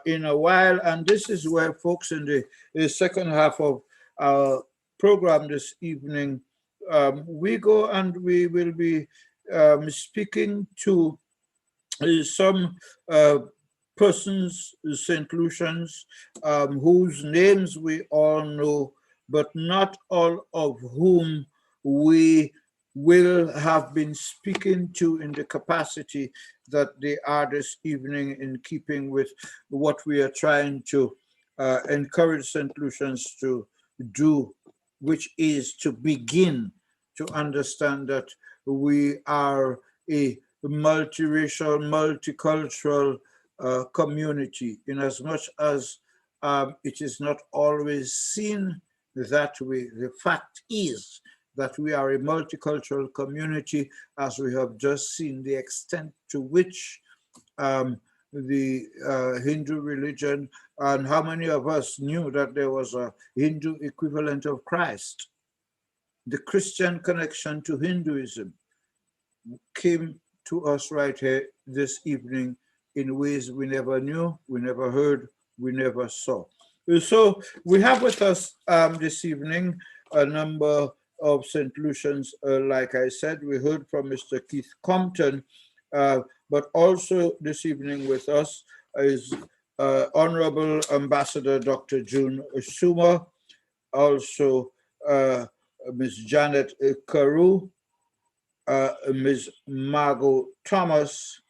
in a while. And this is where, folks, in the second half of our program this evening, we go and we will be speaking to some persons, St. Lucians, whose names we all know, but not all of whom we will have been speaking to in the capacity that they are this evening, in keeping with what we are trying to encourage St. Lucians to do, which is to begin to understand that we are a multiracial, multicultural community, in as much as it is not always seen that way. The fact is that we are a multicultural community, as we have just seen the extent to which the Hindu religion, and how many of us knew that there was a Hindu equivalent of Christ, the Christian connection to Hinduism. came to us right here this evening in ways we never knew, we never heard, we never saw. So we have with us this evening a number of St. Lucians. Like I said, we heard from Mr. Keith Compton, but also this evening with us is Honorable Ambassador Dr. June Suma, also Ms. Janet Caro, Ms. Margot Thomas,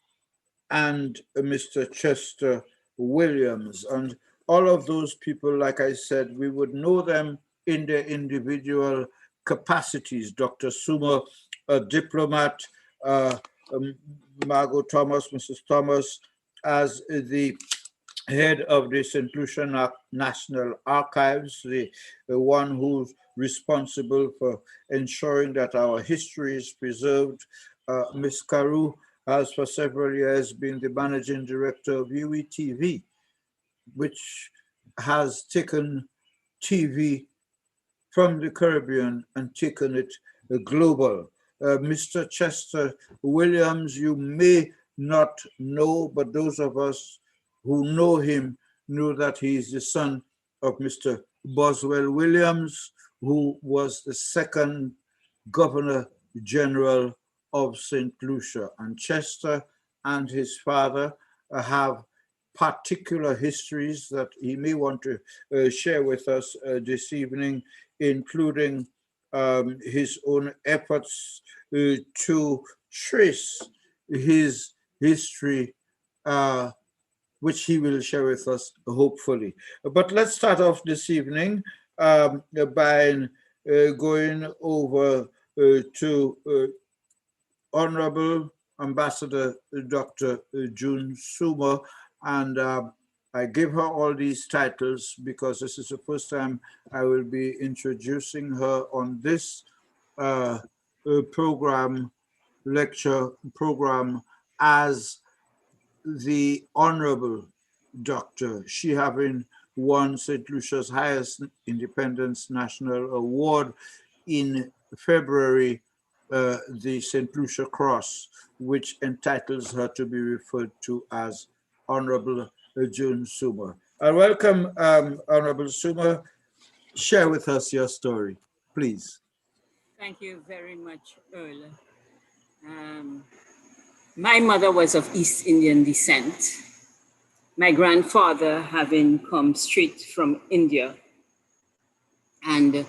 and Mr. Chester Williams. And all of those people, like I said, we would know them in their individual capacities. Dr. Suma, a diplomat, Margot Thomas, Mrs. Thomas, as the head of the St. Lucia National Archives, the one who's responsible for ensuring that our history is preserved. Ms. Caro has for several years been the managing director of UETV, which has taken TV from the Caribbean and taken it global. Mr. Chester Williams, you may not know, but those of us who know him know that he is the son of Mr. Boswell Williams, who was the second Governor General of St. Lucia. And Chester and his father have particular histories that he may want to share with us this evening, including his own efforts to trace his history, which he will share with us, hopefully. But let's start off this evening by going over to Honorable Ambassador Dr. June Suma, and I give her all these titles because this is the first time I will be introducing her on this lecture program as the Honorable Doctor, she having won St. Lucia's highest Independence National Award in February, the St. Lucia Cross, which entitles her to be referred to as Honorable June Suma. Welcome, Honorable Suma. Share with us your story, please. Thank you very much, Earl. My mother was of East Indian descent. My grandfather having come straight from India. And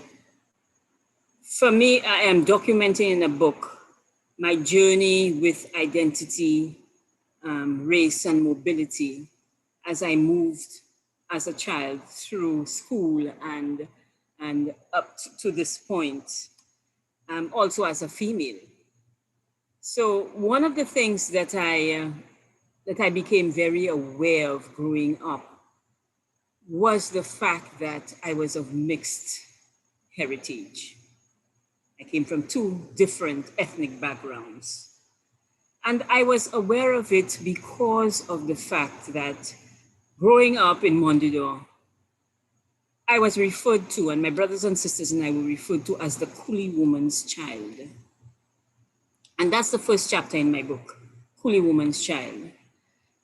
for me, I am documenting in a book my journey with identity, race, and mobility as I moved as a child through school and up to this point, also as a female. So one of the things that I became very aware of growing up was the fact that I was of mixed heritage. I came from two different ethnic backgrounds. And I was aware of it because of the fact that growing up in Mondidor, I was referred to, and my brothers and sisters and I were referred to as the coolie woman's child. And that's the first chapter in my book, Coolie Woman's Child,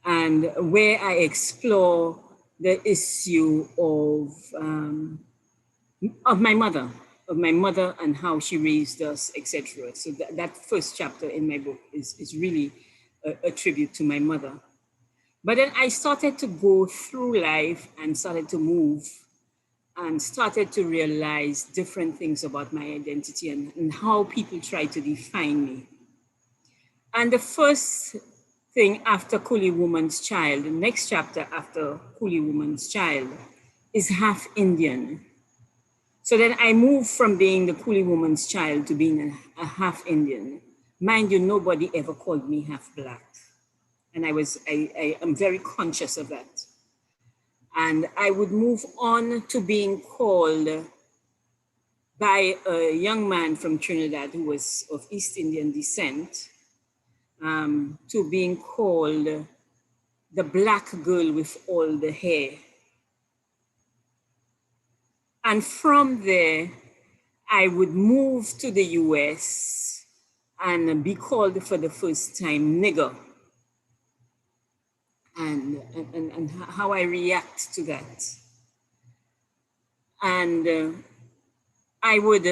and where I explore the issue of my mother and how she raised us, etc. So that first chapter in my book is really a tribute to my mother. But then I started to go through life and started to move and started to realize different things about my identity and how people try to define me. And the first thing after Coolie Woman's Child, the next chapter after Coolie Woman's Child, is half Indian. So then I moved from being the Coolie Woman's Child to being a half Indian. Mind you, nobody ever called me half Black. And I am very conscious of that. And I would move on to being called by a young man from Trinidad who was of East Indian descent, to being called the Black girl with all the hair. And from there, I would move to the US and be called for the first time nigger, and how I react to that. And I would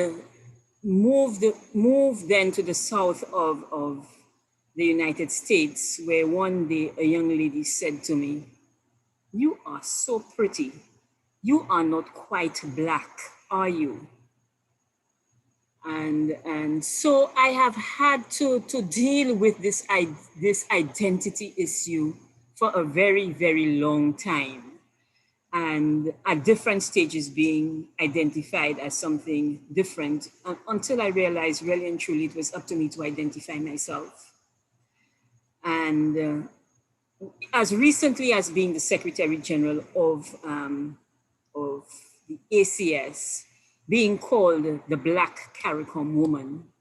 move then to the south of the United States, where one day a young lady said to me, "You are so pretty. You are not quite black, are you?" And so I have had to deal with this identity issue for a very, very long time, and at different stages being identified as something different, until I realized really and truly it was up to me to identify myself. And as recently as being the Secretary General of the ACS, being called the Black CARICOM woman.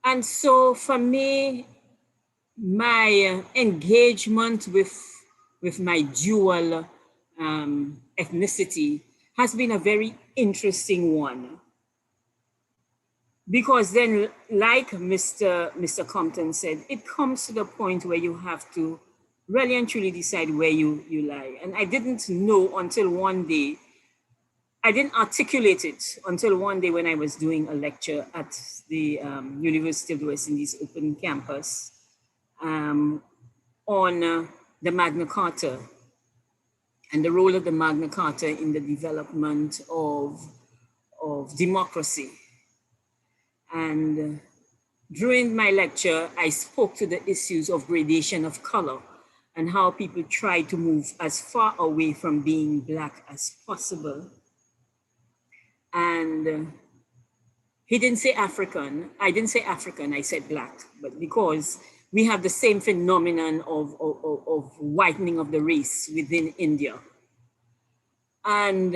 And so for me, my engagement with my dual ethnicity has been a very interesting one. Because then, like Mr. Compton said, it comes to the point where you have to really and truly decide where you lie. And I didn't know until one day, I didn't articulate it until one day when I was doing a lecture at the University of the West Indies Open Campus on the Magna Carta and the role of the Magna Carta in the development of democracy. And during my lecture, I spoke to the issues of gradation of color and how people try to move as far away from being Black as possible. And he didn't say African. I didn't say African, I said Black, but because we have the same phenomenon of whitening of the race within India. And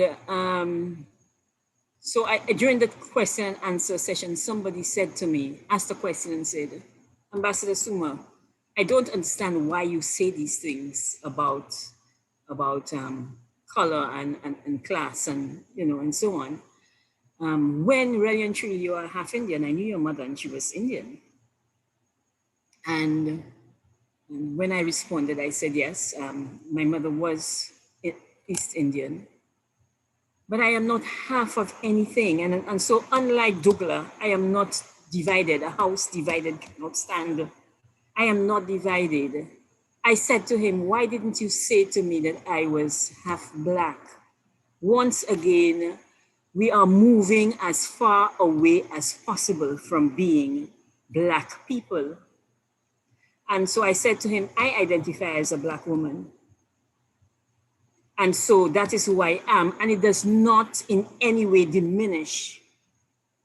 so during the question and answer session, somebody said to me, asked a question and said, "Ambassador Suma, I don't understand why you say these things about color and class and, and so on. When really and truly you are half Indian, I knew your mother and she was Indian." And when I responded, I said, yes, my mother was East Indian, but I am not half of anything. And so unlike Douglas, I am not divided. A house divided cannot stand. I am not divided. I said to him, why didn't you say to me that I was half Black? Once again, we are moving as far away as possible from being Black people. And so I said to him, I identify as a Black woman. And so that is who I am. And it does not in any way diminish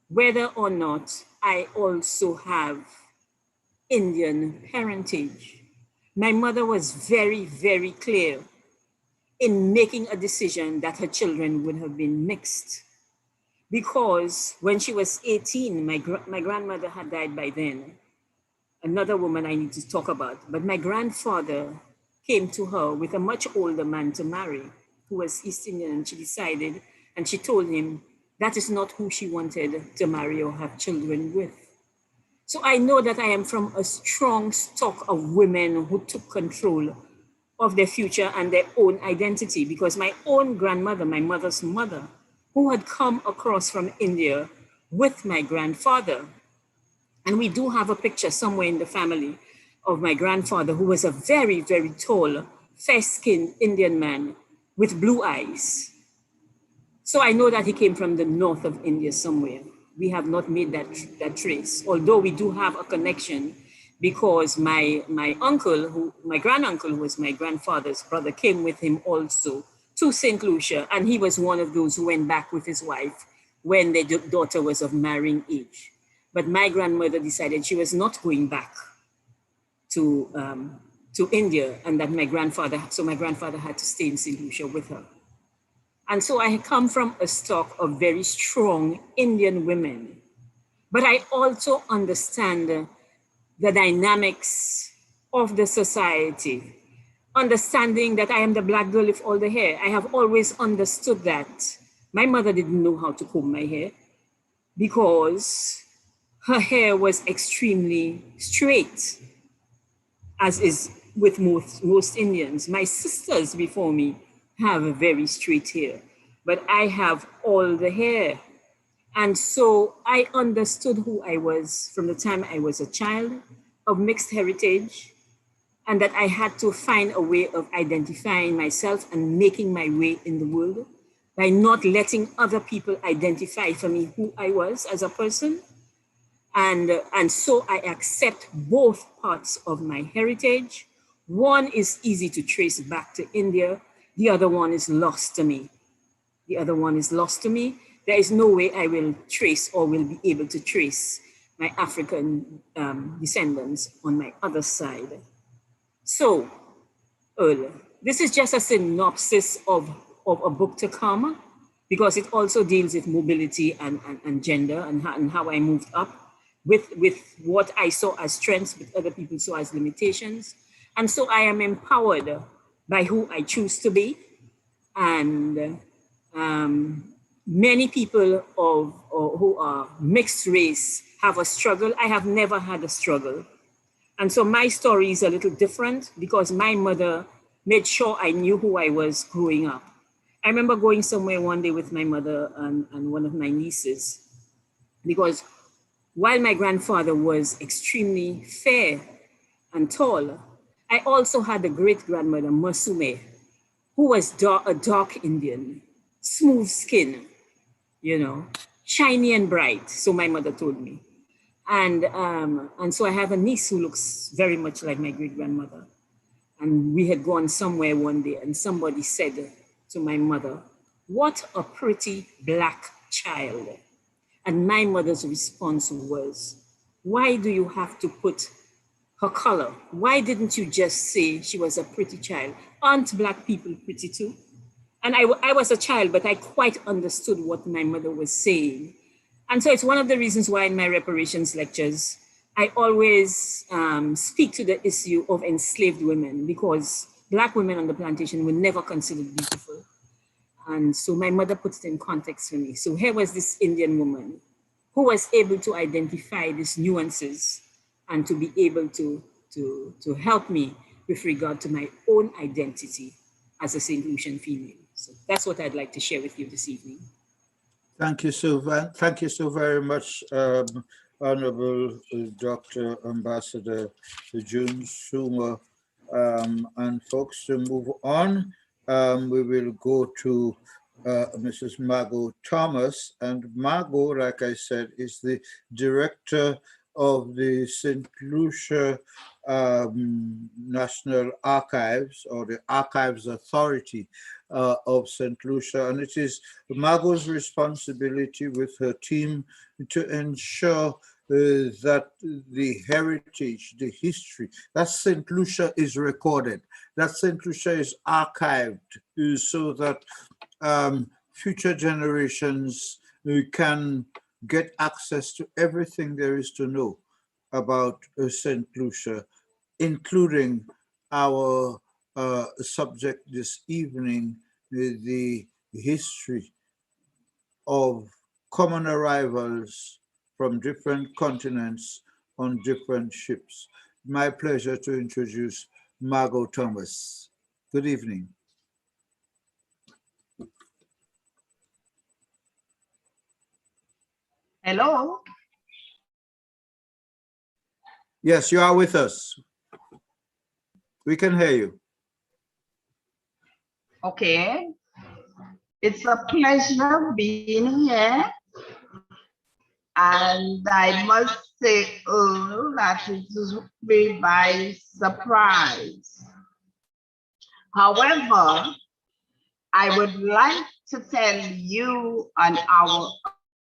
whether or not I also have Indian parentage. My mother was very, very clear in making a decision that her children would have been mixed. Because when she was 18, my grandmother had died by then. Another woman I need to talk about. But my grandfather came to her with a much older man to marry, who was East Indian, and she decided, and she told him that is not who she wanted to marry or have children with. So I know that I am from a strong stock of women who took control of their future and their own identity, because my own grandmother, my mother's mother, who had come across from India with my grandfather. And we do have a picture somewhere in the family of my grandfather, who was a very, very tall, fair-skinned Indian man with blue eyes. So I know that he came from the north of India somewhere. We have not made that trace, although we do have a connection, because my uncle, my granduncle, who was my grandfather's brother, came with him also to St. Lucia, and he was one of those who went back with his wife when their daughter was of marrying age. But my grandmother decided she was not going back to India, and that my grandfather had to stay in St. Lucia with her. And so I come from a stock of very strong Indian women, but I also understand the dynamics of the society, understanding that I am the Black girl with all the hair. I have always understood that. My mother didn't know how to comb my hair because her hair was extremely straight, as is with most Indians. My sisters before me have a very straight hair, but I have all the hair. And so I understood who I was from the time I was a child of mixed heritage, and that I had to find a way of identifying myself and making my way in the world by not letting other people identify for me who I was as a person. And so I accept both parts of my heritage. One is easy to trace back to India. The other one is lost to me. The other one is lost to me. There is no way I will trace or will be able to trace my African descendants on my other side. So, Earl, this is just a synopsis of a book to come, because it also deals with mobility and gender and how I moved up with what I saw as strengths, with other people saw as limitations. And so I am empowered by who I choose to be. And many people who are mixed race have a struggle. I have never had a struggle. And so my story is a little different because my mother made sure I knew who I was growing up. I remember going somewhere one day with my mother and one of my nieces, because while my grandfather was extremely fair and tall, I also had a great-grandmother, Masume, who was a dark Indian, smooth skin, shiny and bright, so my mother told me. And so I have a niece who looks very much like my great-grandmother. And we had gone somewhere one day and somebody said to my mother, "What a pretty black child." And my mother's response was, "Why do you have to put her color? Why didn't you just say she was a pretty child? Aren't black people pretty too?" And I was a child, but I quite understood what my mother was saying. And so it's one of the reasons why in my reparations lectures, I always speak to the issue of enslaved women, because black women on the plantation were never considered beautiful. And so my mother puts it in context for me. So here was this Indian woman who was able to identify these nuances and to be able to help me with regard to my own identity as a St. Lucian female. So that's what I'd like to share with you this evening. Thank you so very much, Honorable Dr. Ambassador June Schumer. And folks, to move on, we will go to Mrs. Margot Thomas. And Margot, like I said, is the director of the St. Lucia National Archives, or the Archives Authority of St. Lucia. And it is Margot's responsibility with her team to ensure that the heritage, the history, that St. Lucia is recorded, that St. Lucia is archived, so that future generations can get access to everything there is to know about St. Lucia, including our subject this evening, the history of common arrivals from different continents on different ships. My pleasure to introduce Margot Thomas. Good evening. Hello. Yes, you are with us. We can hear you. Okay. It's a pleasure being here. And I must say, that it took me by surprise. However, I would like to tell you and our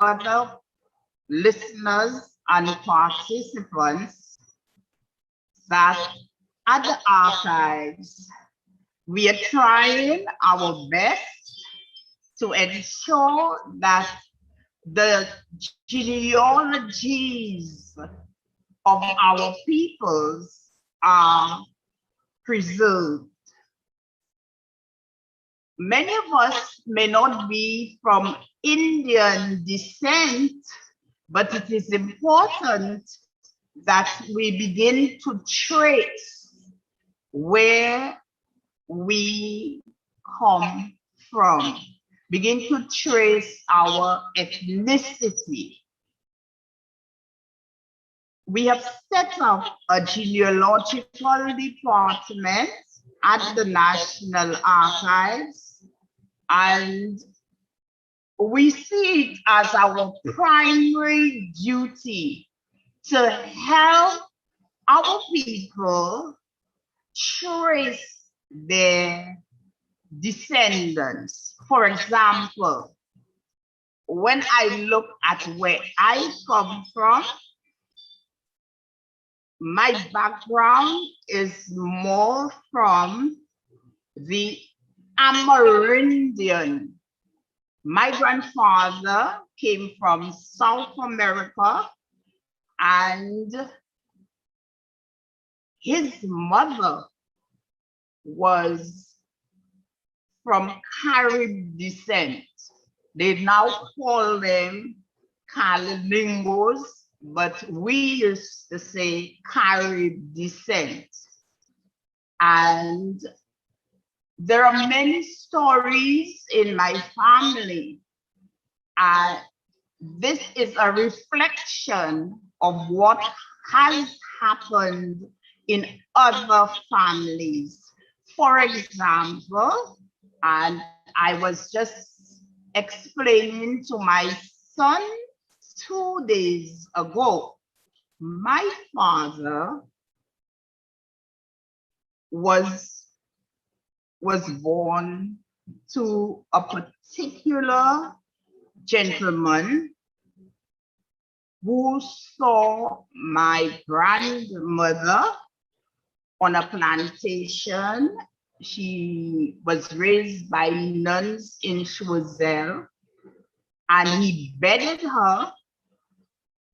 other listeners and participants that at the archives, we are trying our best to ensure that the genealogies of our peoples are preserved. Many of us may not be from Indian descent, but it is important that we begin to trace where we come from, begin to trace our ethnicity. We have set up a genealogical department at the National Archives, and we see it as our primary duty to help our people trace their descendants. For example, when I look at where I come from, my background is more from the Amerindian. My grandfather came from South America, and his mother was from Carib descent. They now call them Calilingos, but we used to say Carib descent. And there are many stories in my family. This is a reflection of what has happened in other families. For example, and I was just explaining to my son 2 days ago, my father was born to a particular gentleman who saw my grandmother on a plantation. She was raised by nuns in Choiseul, and he bedded her,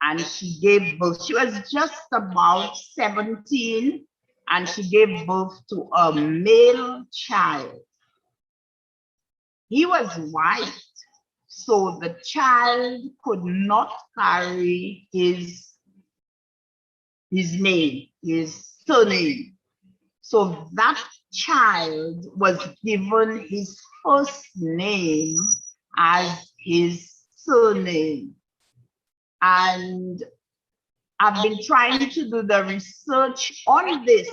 and she gave birth. She was just about 17, and she gave birth to a male child. He was white, so the child could not carry his name, his surname. So that child was given his first name as his surname. And I've been trying to do the research on this.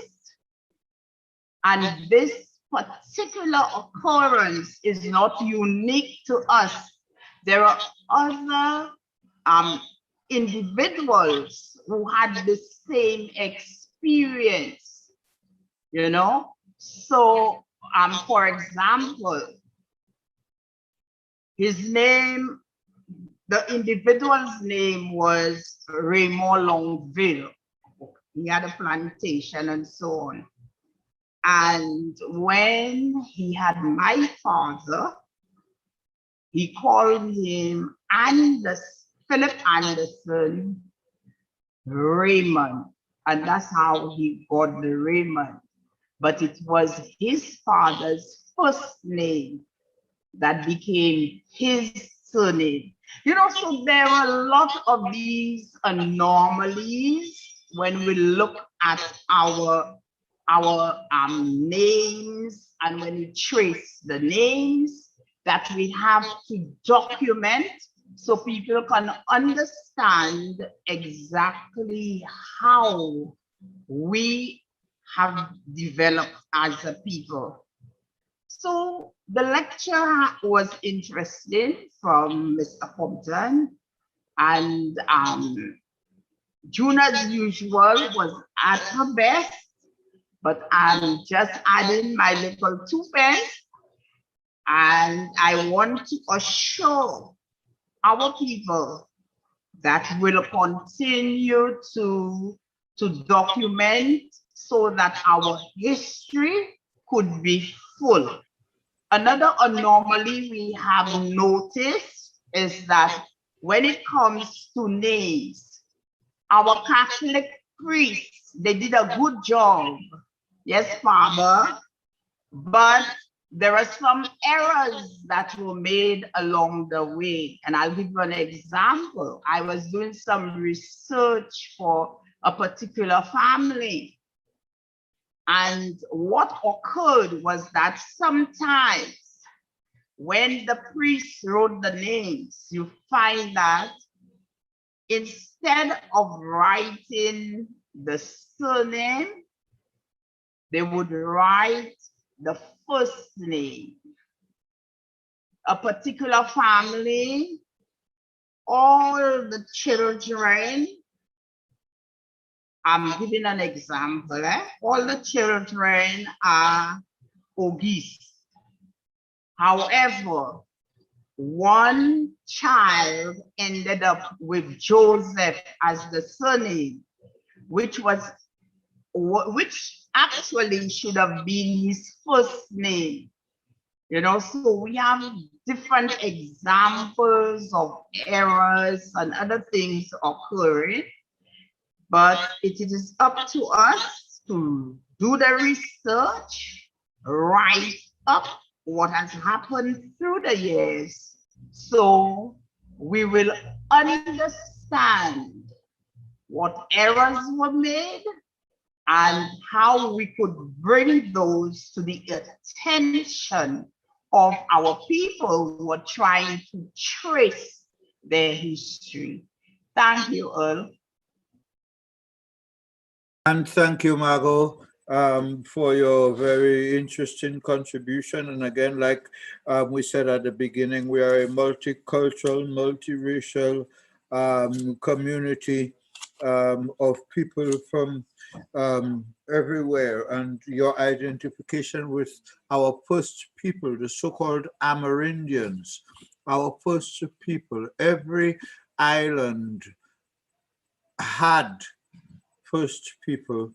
And this particular occurrence is not unique to us. There are other individuals who had the same experience, you know? So, for example, his name, the individual's name was Raymond Longueville. He had a plantation and so on. And when he had my father, he called him Philip Anderson Raymond. And that's how he got the Raymond. But it was his father's first name that became his surname. You know, so there are a lot of these anomalies when we look at our names, and when you trace the names that we have to document so people can understand exactly how we have developed as a people. So the lecture was interesting from Mr. Compton, and June, as usual, was at her best, but I'm just adding my little 2 pence, and I want to assure our people that we'll continue to document so that our history could be full. Another anomaly we have noticed is that when it comes to names, our Catholic priests, they did a good job. Yes, Father, but there are some errors that were made along the way. And I'll give you an example. I was doing some research for a particular family. And what occurred was that sometimes when the priest wrote the names, you find that instead of writing the surname, they would write the first name. A particular family, all the children, I'm giving an example, all the children are Ogis. However, one child ended up with Joseph as the surname, which actually should have been his first name. You know, so we have different examples of errors and other things occurring, but it is up to us to do the research, write up what has happened through the years, so we will understand what errors were made and how we could bring those to the attention of our people who are trying to trace their history. Thank you, Earl. And thank you, Margot, for your very interesting contribution. And again, like we said at the beginning, we are a multicultural, multiracial community of people from everywhere. And your identification with our first people, the so-called Amerindians, our first people, every island had first people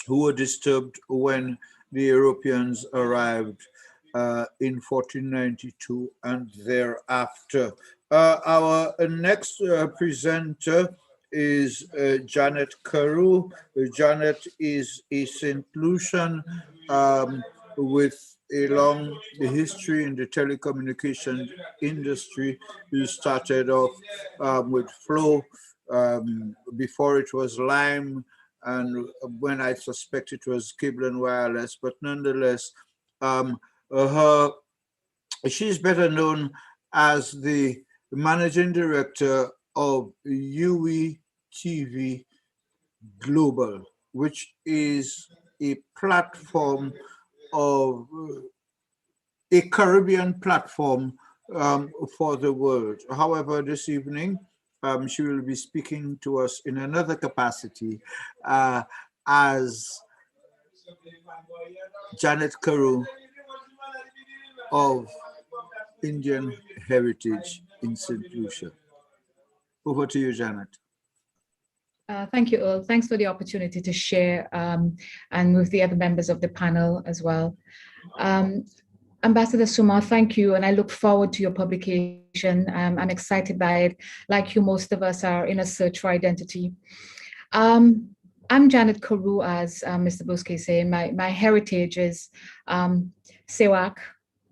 who were disturbed when the Europeans arrived in 1492 and thereafter. Our next presenter is Janet Caro. Janet is a St. Lucian with a long history in the telecommunication industry. He started off with Floyd, before it was Lime, and when I suspect it was Cable and Wireless, but nonetheless, she's better known as the managing director of UE TV Global, which is a platform of a Caribbean platform for the world. However, this evening, she will be speaking to us in another capacity as Janet Caro of Indian Heritage in St. Lucia. Over to you, Janet. Thank you, Earl. Thanks for the opportunity to share and with the other members of the panel as well. Ambassador Suma, thank you, and I look forward to your publication. I'm excited by it. Like you, most of us are in a search for identity. I'm Janet Caro, as Mr. Buske said. My heritage is Sewak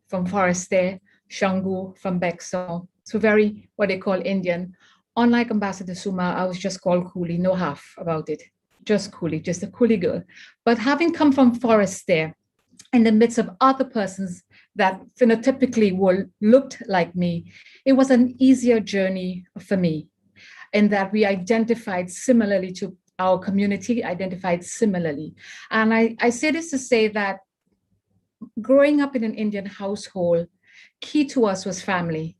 from Forestier, Shangu from Bexar. So very what they call Indian. Unlike Ambassador Suma, I was just called Coolie, no half about it. Just Coolie, just a Coolie girl. But having come from Forestier, in the midst of other persons that phenotypically looked like me, it was an easier journey for me in that we identified similarly to our community, identified similarly. And I say this to say that growing up in an Indian household, key to us was family.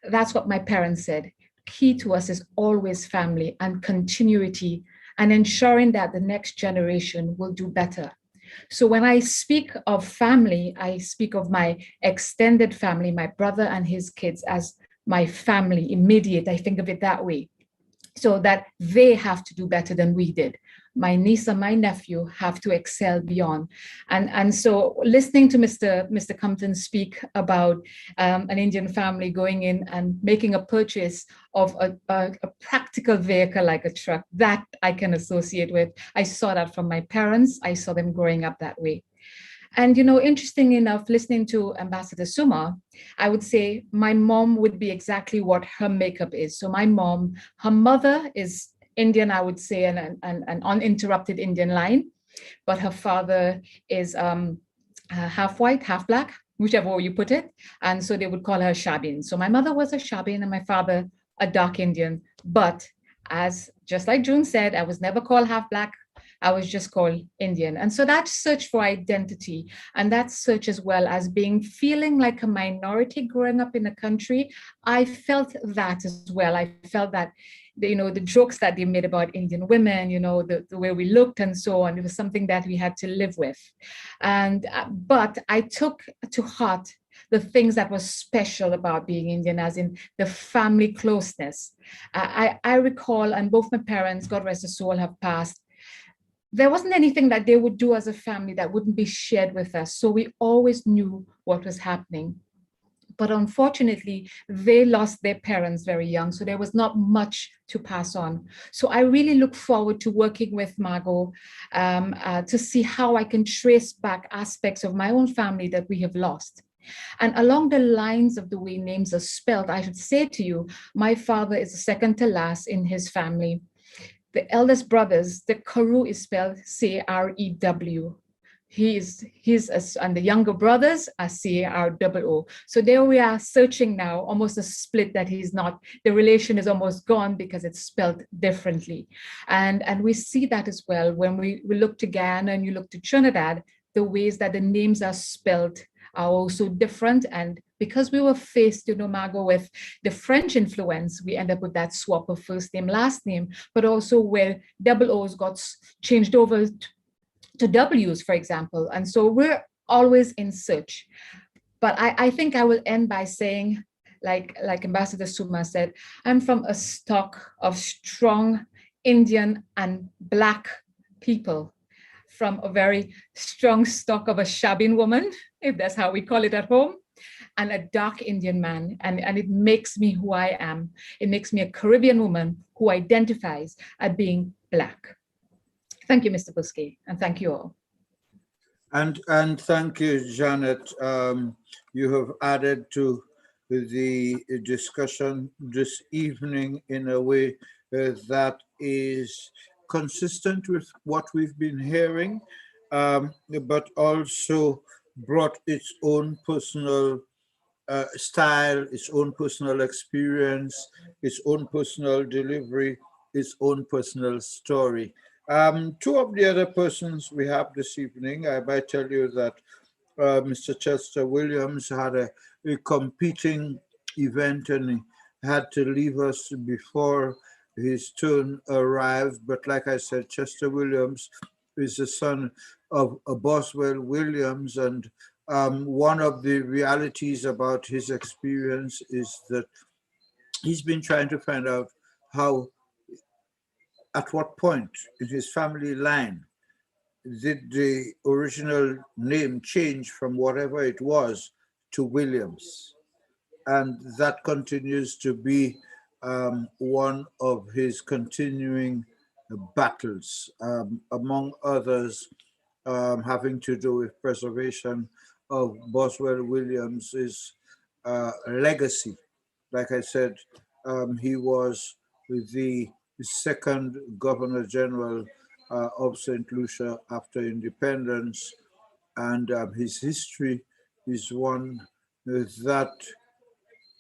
That's what my parents said. Key to us is always family and continuity and ensuring that the next generation will do better. So when I speak of family, I speak of my extended family, my brother and his kids as my family, immediate. I think of it that way, so that they have to do better than we did. My niece and my nephew have to excel beyond. And so listening to Mr. Compton speak about an Indian family going in and making a purchase of a practical vehicle like a truck, that I can associate with. I saw that from my parents. I saw them growing up that way. And, interesting enough, listening to Ambassador Suma, I would say my mom would be exactly what her makeup is. So my mom, her mother is Indian, I would say, an uninterrupted Indian line, but her father is half white, half black, whichever way you put it. And so they would call her Shabin. So my mother was a Shabin and my father a dark Indian. But just like June said, I was never called half black. I was just called Indian. And so that search for identity and that search as well as feeling like a minority growing up in a country, I felt that as well. I felt that, the jokes that they made about Indian women, the way we looked and so on, it was something that we had to live with. But I took to heart the things that was special about being Indian, as in the family closeness. I recall, and both my parents, God rest their soul, have passed, there wasn't anything that they would do as a family that wouldn't be shared with us. So we always knew what was happening. But unfortunately, they lost their parents very young, so there was not much to pass on. So I really look forward to working with Margot to see how I can trace back aspects of my own family that we have lost. And along the lines of the way names are spelled, I should say to you, my father is the second to last in his family. The eldest brothers, the Caro is spelled Carew. And the younger brothers are Caroo. So there we are searching now, almost a split that he's not, the relation is almost gone because it's spelled differently. And we see that as well when we look to Guyana and you look to Trinidad, the ways that the names are spelled are also different. And because we were faced, Margot, with the French influence, we end up with that swap of first name, last name, but also where double O's got changed over to W's, for example. And so we're always in search. But I think I will end by saying, like Ambassador Suma said, I'm from a stock of strong Indian and Black people, from a very strong stock of a Shabin woman, if that's how we call it at home, and a dark Indian man. And it makes me who I am. It makes me a Caribbean woman who identifies as being Black. Thank you, Mr. Bousquet, and thank you all. And thank you, Janet. You have added to the discussion this evening in a way that is consistent with what we've been hearing, but also brought its own personal style, its own personal experience, its own personal delivery, its own personal story. Two of the other persons we have this evening, I might tell you that Mr. Chester Williams had a competing event and he had to leave us before his turn arrived. But like I said, Chester Williams is the son of Boswell Williams, and one of the realities about his experience is that he's been trying to find out at what point in his family line did the original name change from whatever it was to Williams. And that continues to be one of his continuing battles, among others, having to do with preservation of Boswell Williams's legacy. Like I said, he was the second Governor General of St. Lucia after independence, and his history is one that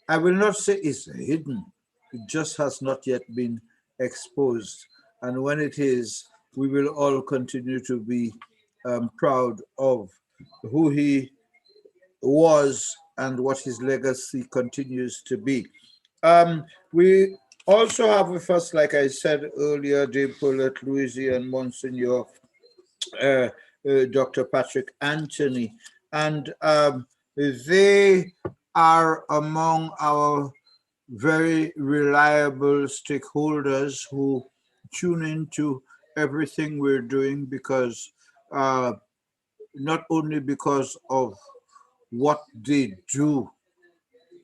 I will not say is hidden, it just has not yet been exposed. And when it is, we will all continue to be proud of who he was and what his legacy continues to be. We also have with us, like I said earlier, Dame Paulette Louisy and Monsignor Dr. Patrick Anthony, and they are among our very reliable stakeholders who tune into everything we're doing, because not only because of what they do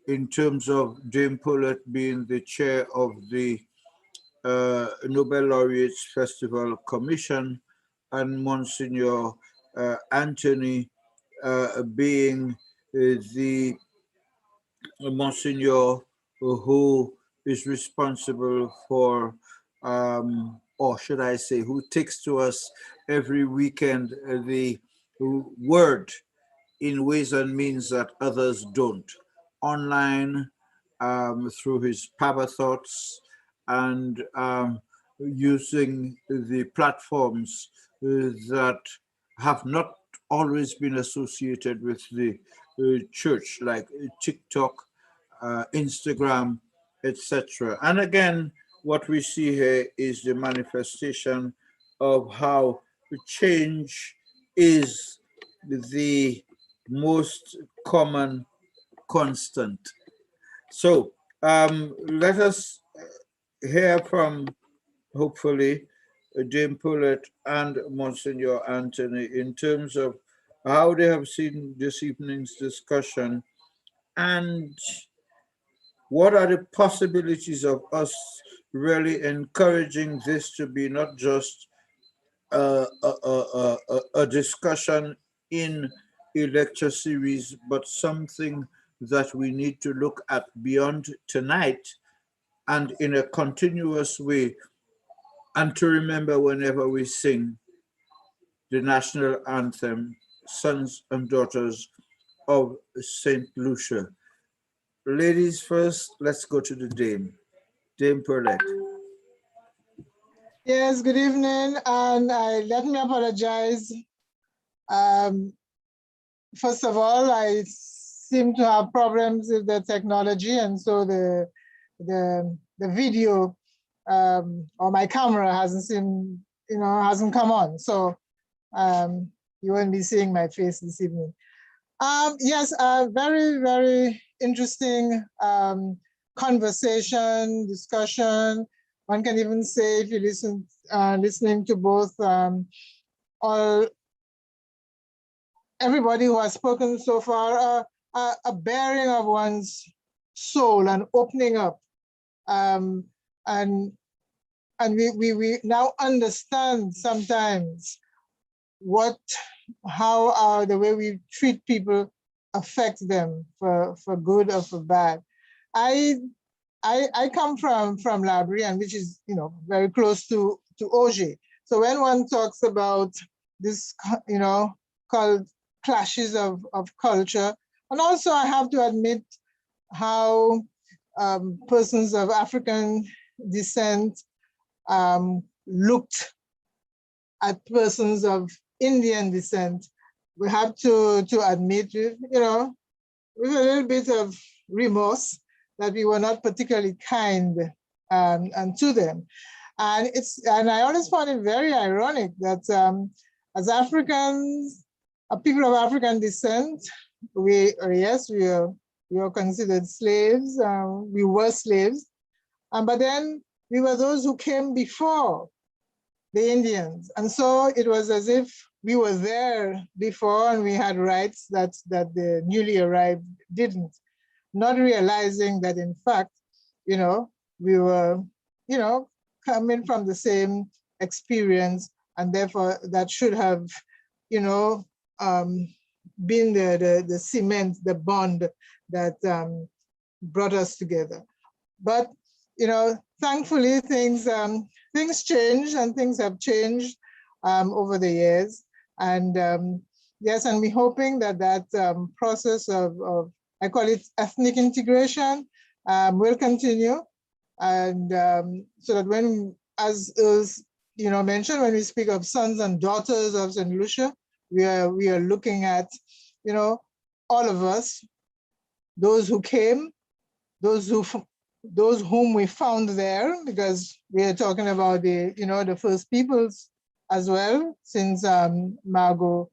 in terms of Dame Paulette being the chair of the Nobel Laureates Festival Commission, and Monsignor Anthony being the Monsignor who is responsible for, or should I say, who takes to us every weekend the word in ways and means that others don't. Online, through his Power Thoughts, and using the platforms that have not always been associated with the church, like TikTok, Instagram, etc. And again, what we see here is the manifestation of how change is the most common constant. So let us hear from, hopefully, Dame Poulet and Monsignor Anthony in terms of how they have seen this evening's discussion and what are the possibilities of us really encouraging this to be not just a discussion in a lecture series, but something that we need to look at beyond tonight and in a continuous way, and to remember whenever we sing the national anthem, Sons and Daughters of Saint Lucia. Ladies first, let's go to the Dame. Dame Perlette. Yes, good evening, and let me apologize. First of all, I seem to have problems with the technology, and so the video or my camera hasn't come on. So you won't be seeing my face this evening. Yes, very, very interesting conversation, discussion. One can even say, if you listening to both everybody who has spoken so far, a bearing of one's soul and opening up, and we now understand sometimes how the way we treat people affects them for good or for bad. I come from Labrie, and which is very close to Auger. So when one talks about this called clashes of culture, and also I have to admit how persons of African descent looked at persons of Indian descent. We have to admit, with a little bit of remorse, that we were not particularly kind and to them. And I always found it very ironic that as Africans, people of African descent, we were considered slaves. We were slaves, but then we were those who came before the Indians, and so it was as if we were there before and we had rights that the newly arrived didn't. Not realizing that, in fact, we were, coming from the same experience, and therefore that should have, been the cement, the bond that brought us together. But, thankfully things change, and things have changed over the years. And yes, and we're hoping that process of I call it ethnic integration, will continue. And so that when, as mentioned, when we speak of sons and daughters of St. Lucia, we are looking at, all of us, those who came, those whom we found there, because we are talking about the first peoples as well, since Margot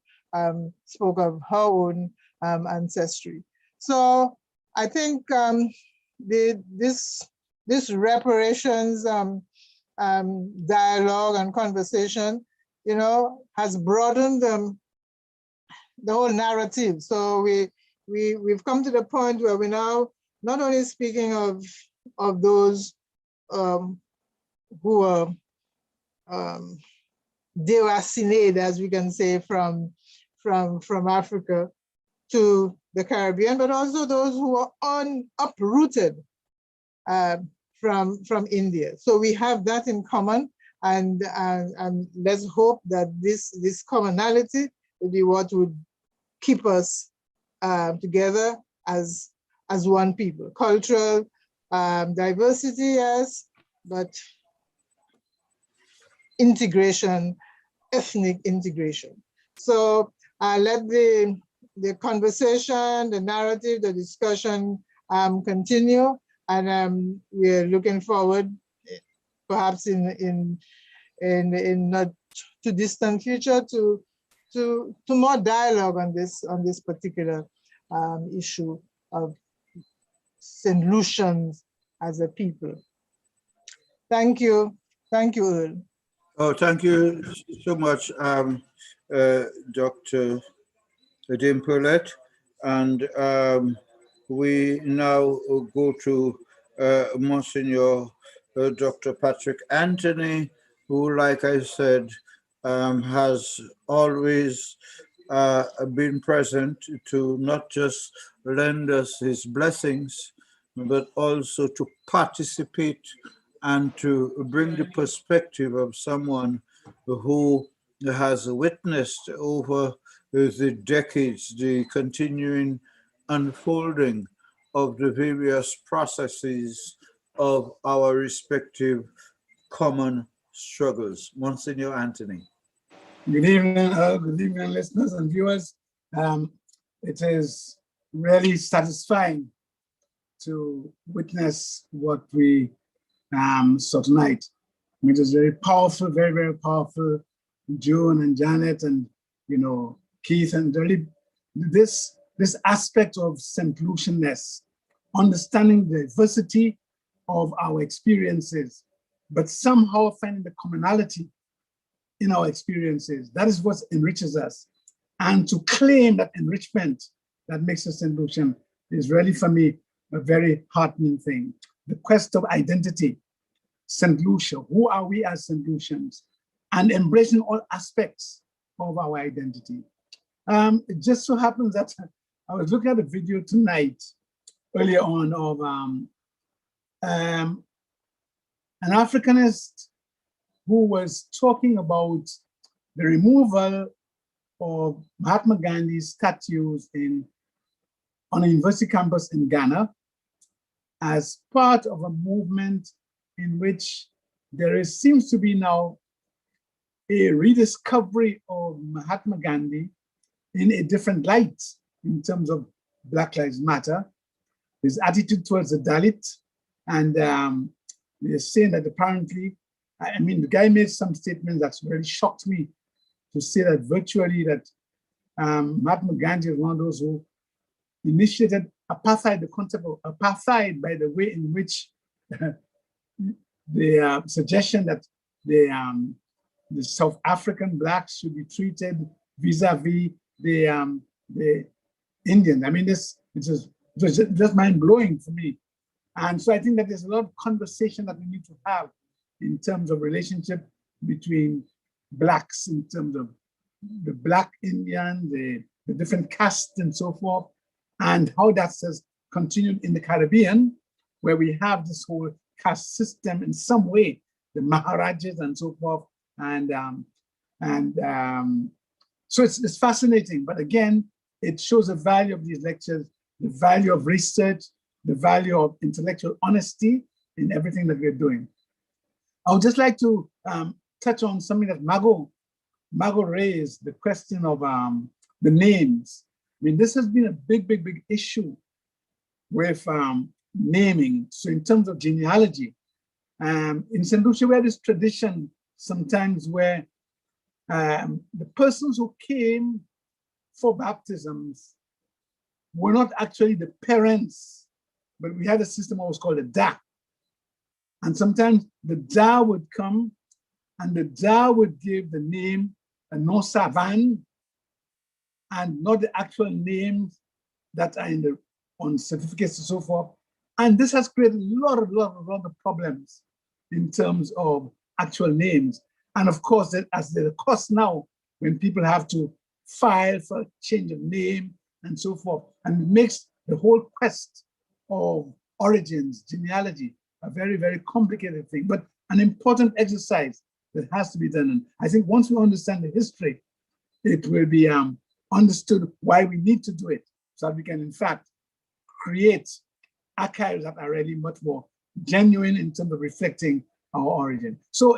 spoke of her own ancestry. So I think this reparations dialogue and conversation, has broadened the whole narrative. So we've come to the point where we're now not only speaking of those who are déracinés, as we can say, from from Africa to the Caribbean, but also those who are uprooted from India. So we have that in common, and let's hope that this commonality will be what would keep us together as one people. Cultural diversity, yes, but integration, ethnic integration. So let the conversation, the narrative, the discussion continue, and we're looking forward, perhaps in not too distant future, to more dialogue on this particular issue of St. Lucians as a people. Thank you, Earl. Oh, thank you so much, Dr. Dimpolet. And we now go to Monsignor Dr. Patrick Anthony, who, like I said, has always been present to not just lend us his blessings, but also to participate and to bring the perspective of someone who has witnessed over the decades the continuing unfolding of the various processes of our respective common struggles. Monsignor Anthony. Good evening, good evening, listeners and viewers. It is really satisfying to witness what we saw tonight. It is very powerful, very, very powerful. June and Janet and Keith, and really this aspect of St. Lucianness, understanding the diversity of our experiences, but somehow finding the commonality in our experiences. That is what enriches us. And to claim that enrichment that makes us St. Lucian is really, for me, a very heartening thing. The quest of identity, St. Lucia, who are we as St. Lucians? And embracing all aspects of our identity. It just so happens that I was looking at a video tonight, earlier on, of an Africanist who was talking about the removal of Mahatma Gandhi's statues on a university campus in Ghana as part of a movement in which there seems to be now a rediscovery of Mahatma Gandhi in a different light in terms of Black Lives Matter, his attitude towards the Dalit, and they're saying that apparently, the guy made some statements that's really shocked me, to say that virtually that Mahatma Gandhi is one of those who initiated apartheid, the concept of apartheid, by the way in which the suggestion that the South African blacks should be treated vis-a-vis the Indians. It was just mind-blowing for me. And so I think that there's a lot of conversation that we need to have in terms of relationship between blacks, in terms of the Black Indian, the different castes and so forth, and how that has continued in the Caribbean, where we have this whole caste system in some way, the Maharajas and so forth. So it's fascinating, but again, it shows the value of these lectures, the value of research, the value of intellectual honesty in everything that we're doing. I would just like to touch on something that Mago raised, the question of the names. This has been a big issue with naming. So in terms of genealogy, in St. Lucia, we have this tradition sometimes where the persons who came for baptisms were not actually the parents, but we had a system that was called a Da. And sometimes the Da would come and the Da would give the name a Nosavan and not the actual names that are on certificates and so forth. And this has created a lot of problems in terms of actual names. And of course, as the cost now, when people have to file for change of name and so forth. And it makes the whole quest of origins, genealogy, a very, very complicated thing, but an important exercise that has to be done. And I think once we understand the history, it will be understood why we need to do it, so that we can, in fact, create archives that are really much more genuine in terms of reflecting our origin. So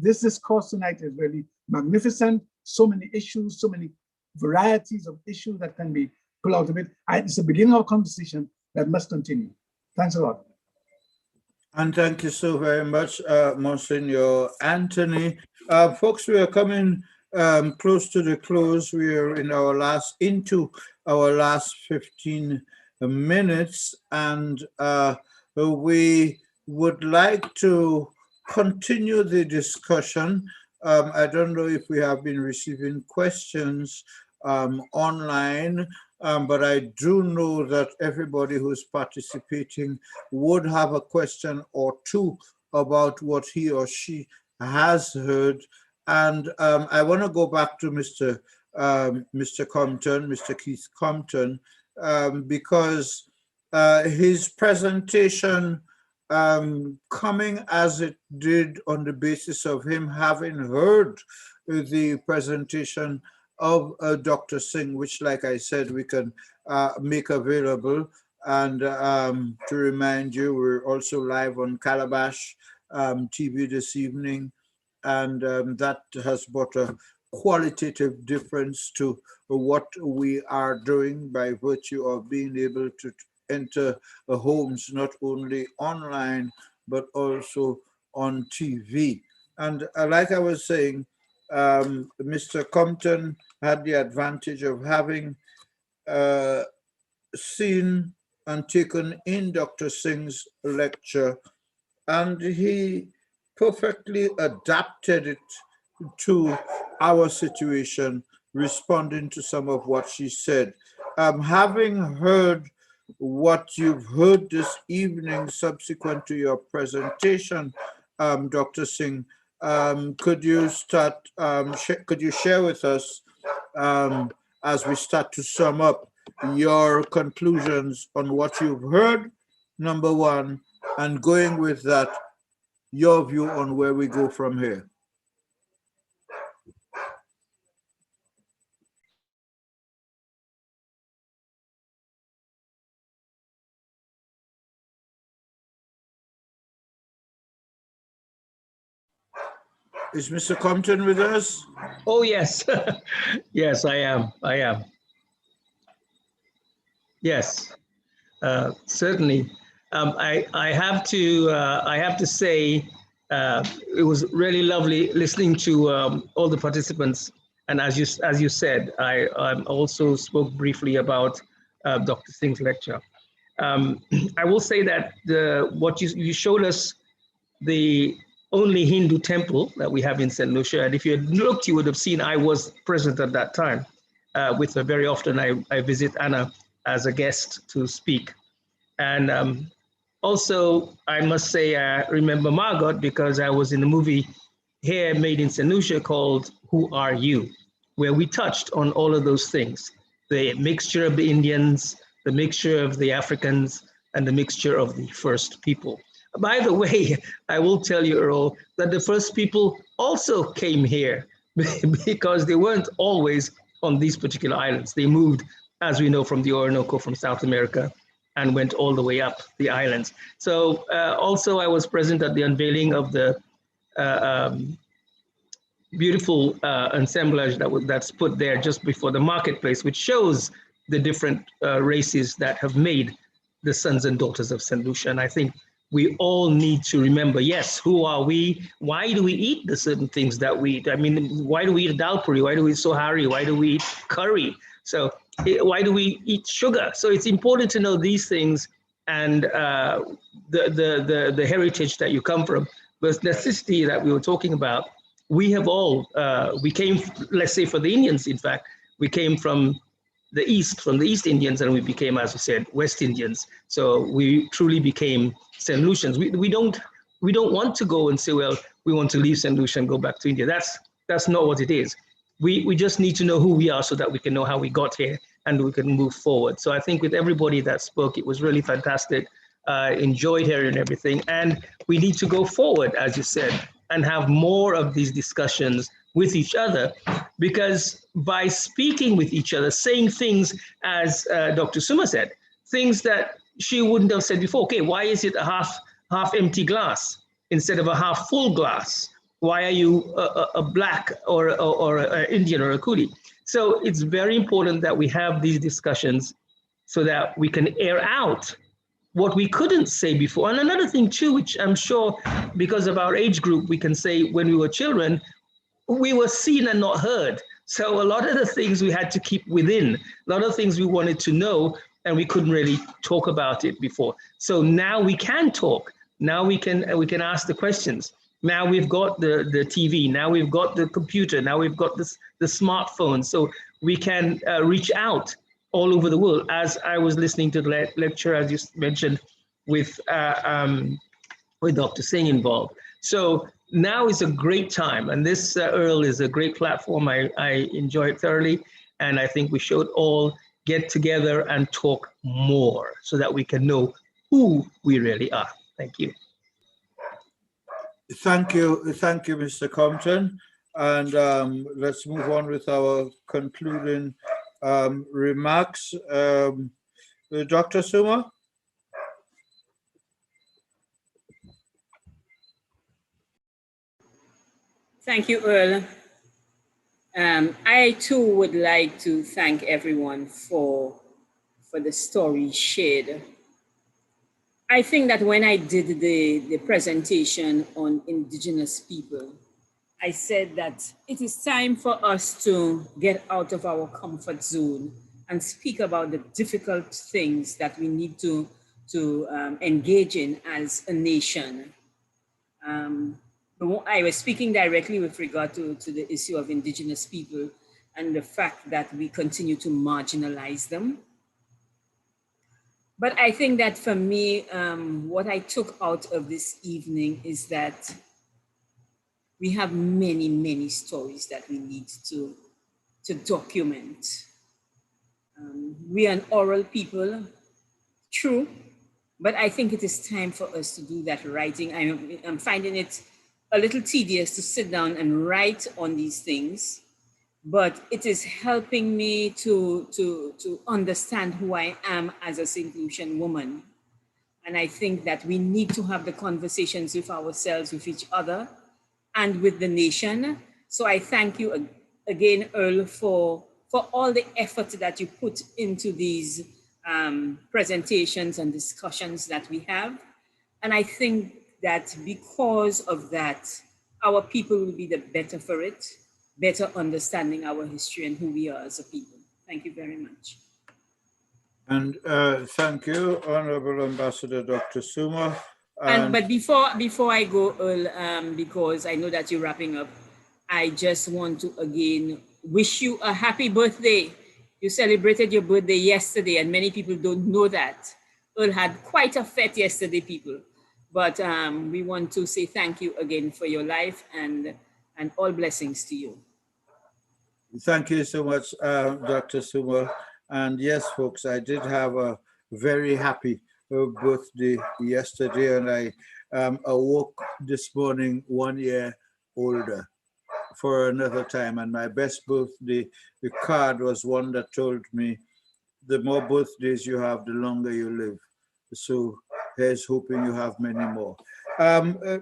this discourse tonight is really magnificent. So many issues, so many varieties of issues that can be pulled out of it. It's the beginning of a conversation that must continue. Thanks a lot. And thank you so very much, Monsignor Anthony. Folks, we are coming close to the close. We are into our last 15 minutes, and we would like to continue the discussion. I don't know if we have been receiving questions online, but I do know that everybody who's participating would have a question or two about what he or she has heard. And I want to go back to Mr. Compton, Mr. Keith Compton, because his presentation, coming as it did on the basis of him having heard the presentation of Dr. Singh, which, like I said, we can make available. And to remind you, we're also live on Calabash TV this evening. And that has brought a qualitative difference to what we are doing by virtue of being able to enter homes, not only online, but also on TV. And like I was saying, Mr. Compton had the advantage of having seen and taken in Dr. Singh's lecture, and he perfectly adapted it to our situation, responding to some of what she said. Having heard what you've heard this evening subsequent to your presentation, Dr. Singh, could you share with us, as we start to sum up, your conclusions on what you've heard, number one, and going with that, your view on where we go from here? Is Mr. Compton with us? Oh, yes. Yes, I am. Yes, certainly. I have to say, it was really lovely listening to all the participants. And as you said, I also spoke briefly about Dr. Singh's lecture. I will say that what you showed us, the only Hindu temple that we have in St. Lucia. And if you had looked, you would have seen I was present at that time. With her, very often I visit Anna as a guest to speak. And also, I must say, I remember Margot because I was in a movie here made in St. Lucia called Who Are You?, where we touched on all of those things, the mixture of the Indians, the mixture of the Africans, and the mixture of the first people. By the way, I will tell you, Earl, that the first people also came here because they weren't always on these particular islands. They moved, as we know, from the Orinoco, from South America, and went all the way up the islands. So also I was present at the unveiling of the beautiful assemblage that's put there just before the marketplace, which shows the different races that have made the sons and daughters of St. Lucia. And I think we all need to remember, yes, who are we? Why do we eat the certain things that we eat? I mean, why do we eat dal puri? Why do we eat sohari? Why do we eat curry? So why do we eat sugar? So it's important to know these things and the heritage that you come from. But necessity that we were talking about, we have all, we came, let's say for the Indians, in fact, we came from the East Indians, and we became, as we said, West Indians. So we truly became St. Lucians. We don't want to go and say, well, we want to leave St. Lucia and go back to India. That's not what it is. We just need to know who we are so that we can know how we got here and we can move forward. So I think with everybody that spoke, it was really fantastic. Enjoyed hearing everything. And we need to go forward, as you said, and have more of these discussions with each other, because by speaking with each other, saying things, as Dr. Suma said, things that she wouldn't have said before. Okay, why is it a half empty glass instead of a half full glass? Why are you a black or an Indian or a Kudi? So it's very important that we have these discussions so that we can air out what we couldn't say before. And another thing too, which I'm sure because of our age group, we can say when we were children, we were seen and not heard. So a lot of the things we had to keep within, a lot of things we wanted to know, and we couldn't really talk about it before. So now we can talk. Now we can ask the questions. Now we've got the TV. Now we've got the computer. Now we've got the smartphone. So we can reach out all over the world. As I was listening to the lecture, as you mentioned, with Dr. Singh involved. So now is a great time, and this Earl is a great platform. I enjoy it thoroughly, and I think we should all get together and talk more so that we can know who we really are. Thank you. Thank you, Mr. Compton. And let's move on with our concluding remarks. Dr. Suma? Thank you, Earl. I too would like to thank everyone for the story shared. I think that when I did the presentation on Indigenous people, I said that it is time for us to get out of our comfort zone and speak about the difficult things that we need to engage in as a nation. I was speaking directly with regard to the issue of Indigenous people and the fact that we continue to marginalize them. But I think that for me, what I took out of this evening is that we have many, many stories that we need to document. We are an oral people, true, but I think it is time for us to do that writing. I'm finding it a little tedious to sit down and write on these things, but it is helping me to understand who I am as a St. Lucian woman. And I think that we need to have the conversations with ourselves, with each other, and with the nation. So I thank you again, Earl, for all the effort that you put into these presentations and discussions that we have. And I think that because of that, our people will be the better for it, better understanding our history and who we are as a people. Thank you very much. And thank you, Honorable Ambassador Dr. Suma. But before I go, Earl, because I know that you're wrapping up, I just want to again wish you a happy birthday. You celebrated your birthday yesterday, and many people don't know that. Earl had quite a fete yesterday, people. But we want to say thank you again for your life and all blessings to you. Thank you so much, Dr. Suma. And yes, folks, I did have a very happy birthday yesterday, and I awoke this morning 1 year older for another time. And my best birthday, the card was one that told me, the more birthdays you have, the longer you live. So here's hoping you have many more.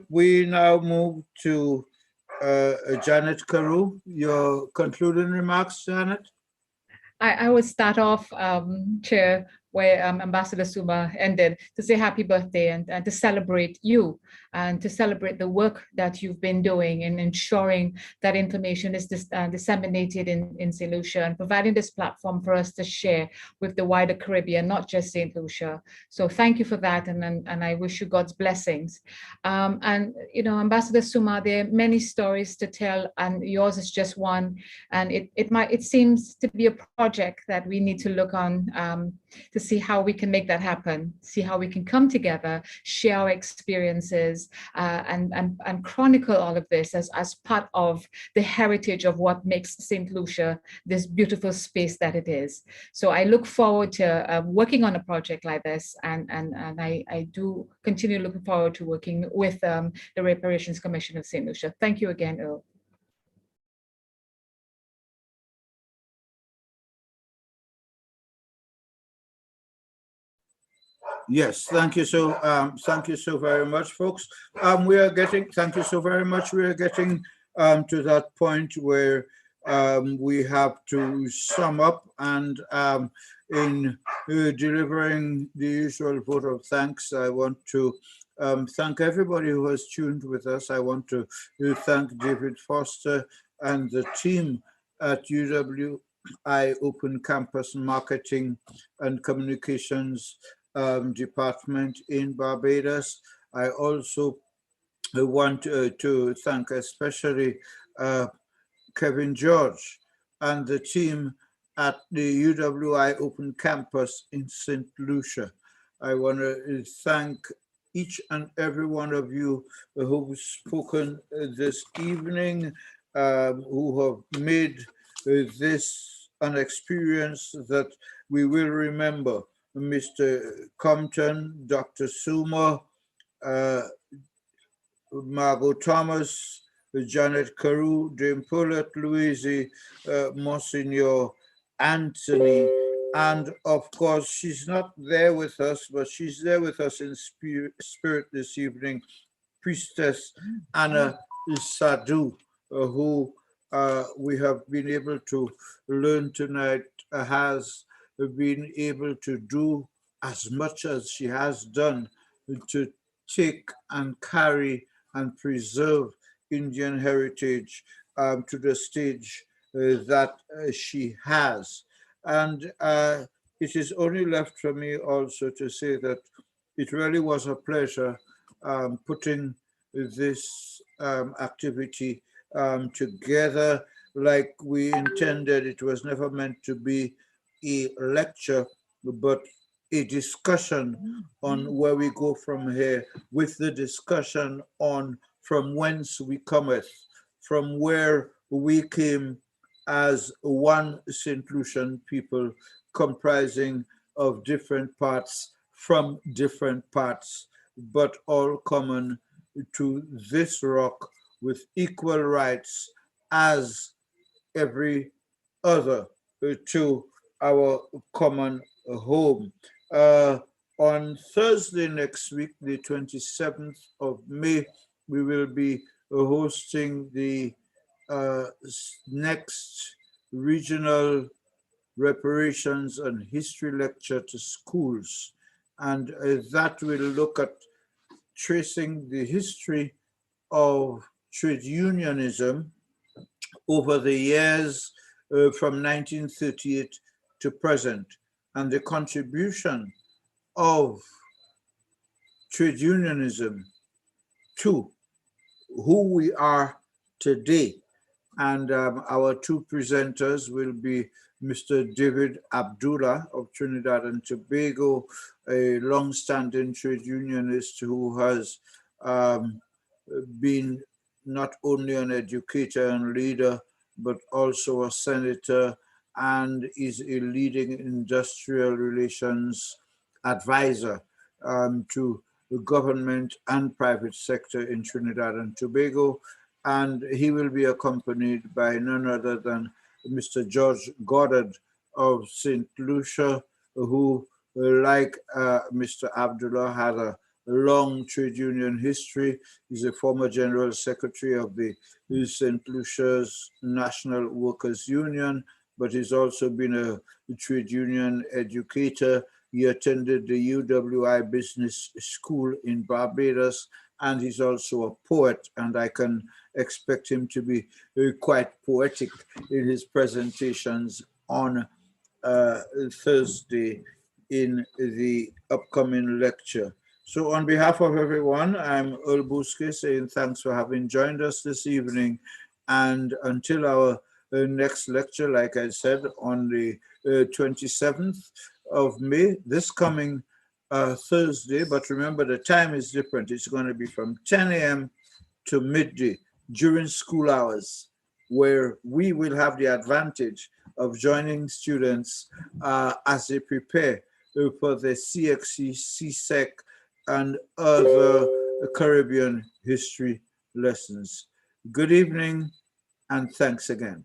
We now move to Janet Caro. Your concluding remarks, Janet? I would start off, Chair, where Ambassador Suma ended, to say happy birthday and to celebrate you and to celebrate the work that you've been doing in ensuring that information is disseminated in St. Lucia and providing this platform for us to share with the wider Caribbean, not just St. Lucia. So thank you for that, and I wish you God's blessings. And you know, Ambassador Suma, there are many stories to tell, and yours is just one. And it seems to be a project that we need to look on to see how we can make that happen, see how we can come together, share our experiences, and chronicle all of this as part of the heritage of what makes St. Lucia this beautiful space that it is. So I look forward to working on a project like this, and I do continue looking forward to working with the Reparations Commission of St. Lucia. Thank you again, Earl. Yes, thank you so very much, folks. We are getting, thank you so very much. We are getting to that point where we have to sum up, and in delivering the usual vote of thanks, I want to thank everybody who has tuned with us. I want to thank David Foster and the team at UWI Open Campus Marketing and Communications Department in Barbados. I also want to thank especially Kevin George and the team at the UWI Open Campus in St. Lucia. I want to thank each and every one of you who've spoken this evening, who have made this an experience that we will remember. Mr. Compton, Dr. Suma, Margot Thomas, Janet Caro, Dame Paulette Louise, Monsignor Anthony, and of course, she's not there with us, but she's there with us in spirit this evening, Priestess Anna Sadhu, who we have been able to learn tonight has been able to do as much as she has done to take and carry and preserve Indian heritage to the stage that she has. And it is only left for me also to say that it really was a pleasure putting this activity together like we intended. It was never meant to be a lecture, but a discussion on where we go from here, with the discussion on from whence we cometh, from where we came as one St. Lucian people comprising of different parts from different parts, but all common to this rock with equal rights as every other to our common home. On Thursday next week, the 27th of May, we will be hosting the next regional reparations and history lecture to schools. And that will look at tracing the history of trade unionism over the years from 1938 to present, and the contribution of trade unionism to who we are today. And our two presenters will be Mr. David Abdullah of Trinidad and Tobago, a long-standing trade unionist who has been not only an educator and leader, but also a senator, and is a leading industrial relations advisor to the government and private sector in Trinidad and Tobago. And he will be accompanied by none other than Mr. George Goddard of St. Lucia, who, like Mr. Abdullah, had a long trade union history. He's a former general secretary of the St. Lucia's National Workers Union, but he's also been a trade union educator. He attended the UWI Business School in Barbados, and he's also a poet, and I can expect him to be quite poetic in his presentations on Thursday in the upcoming lecture. So on behalf of everyone, I'm Earl Buske saying thanks for having joined us this evening. And until our next lecture, like I said, on the 27th, of May, this coming Thursday, but remember the time is different. It's going to be from 10 a.m. to midday during school hours, where we will have the advantage of joining students as they prepare for the CXC, CSEC, and other Caribbean history lessons. Good evening, and thanks again.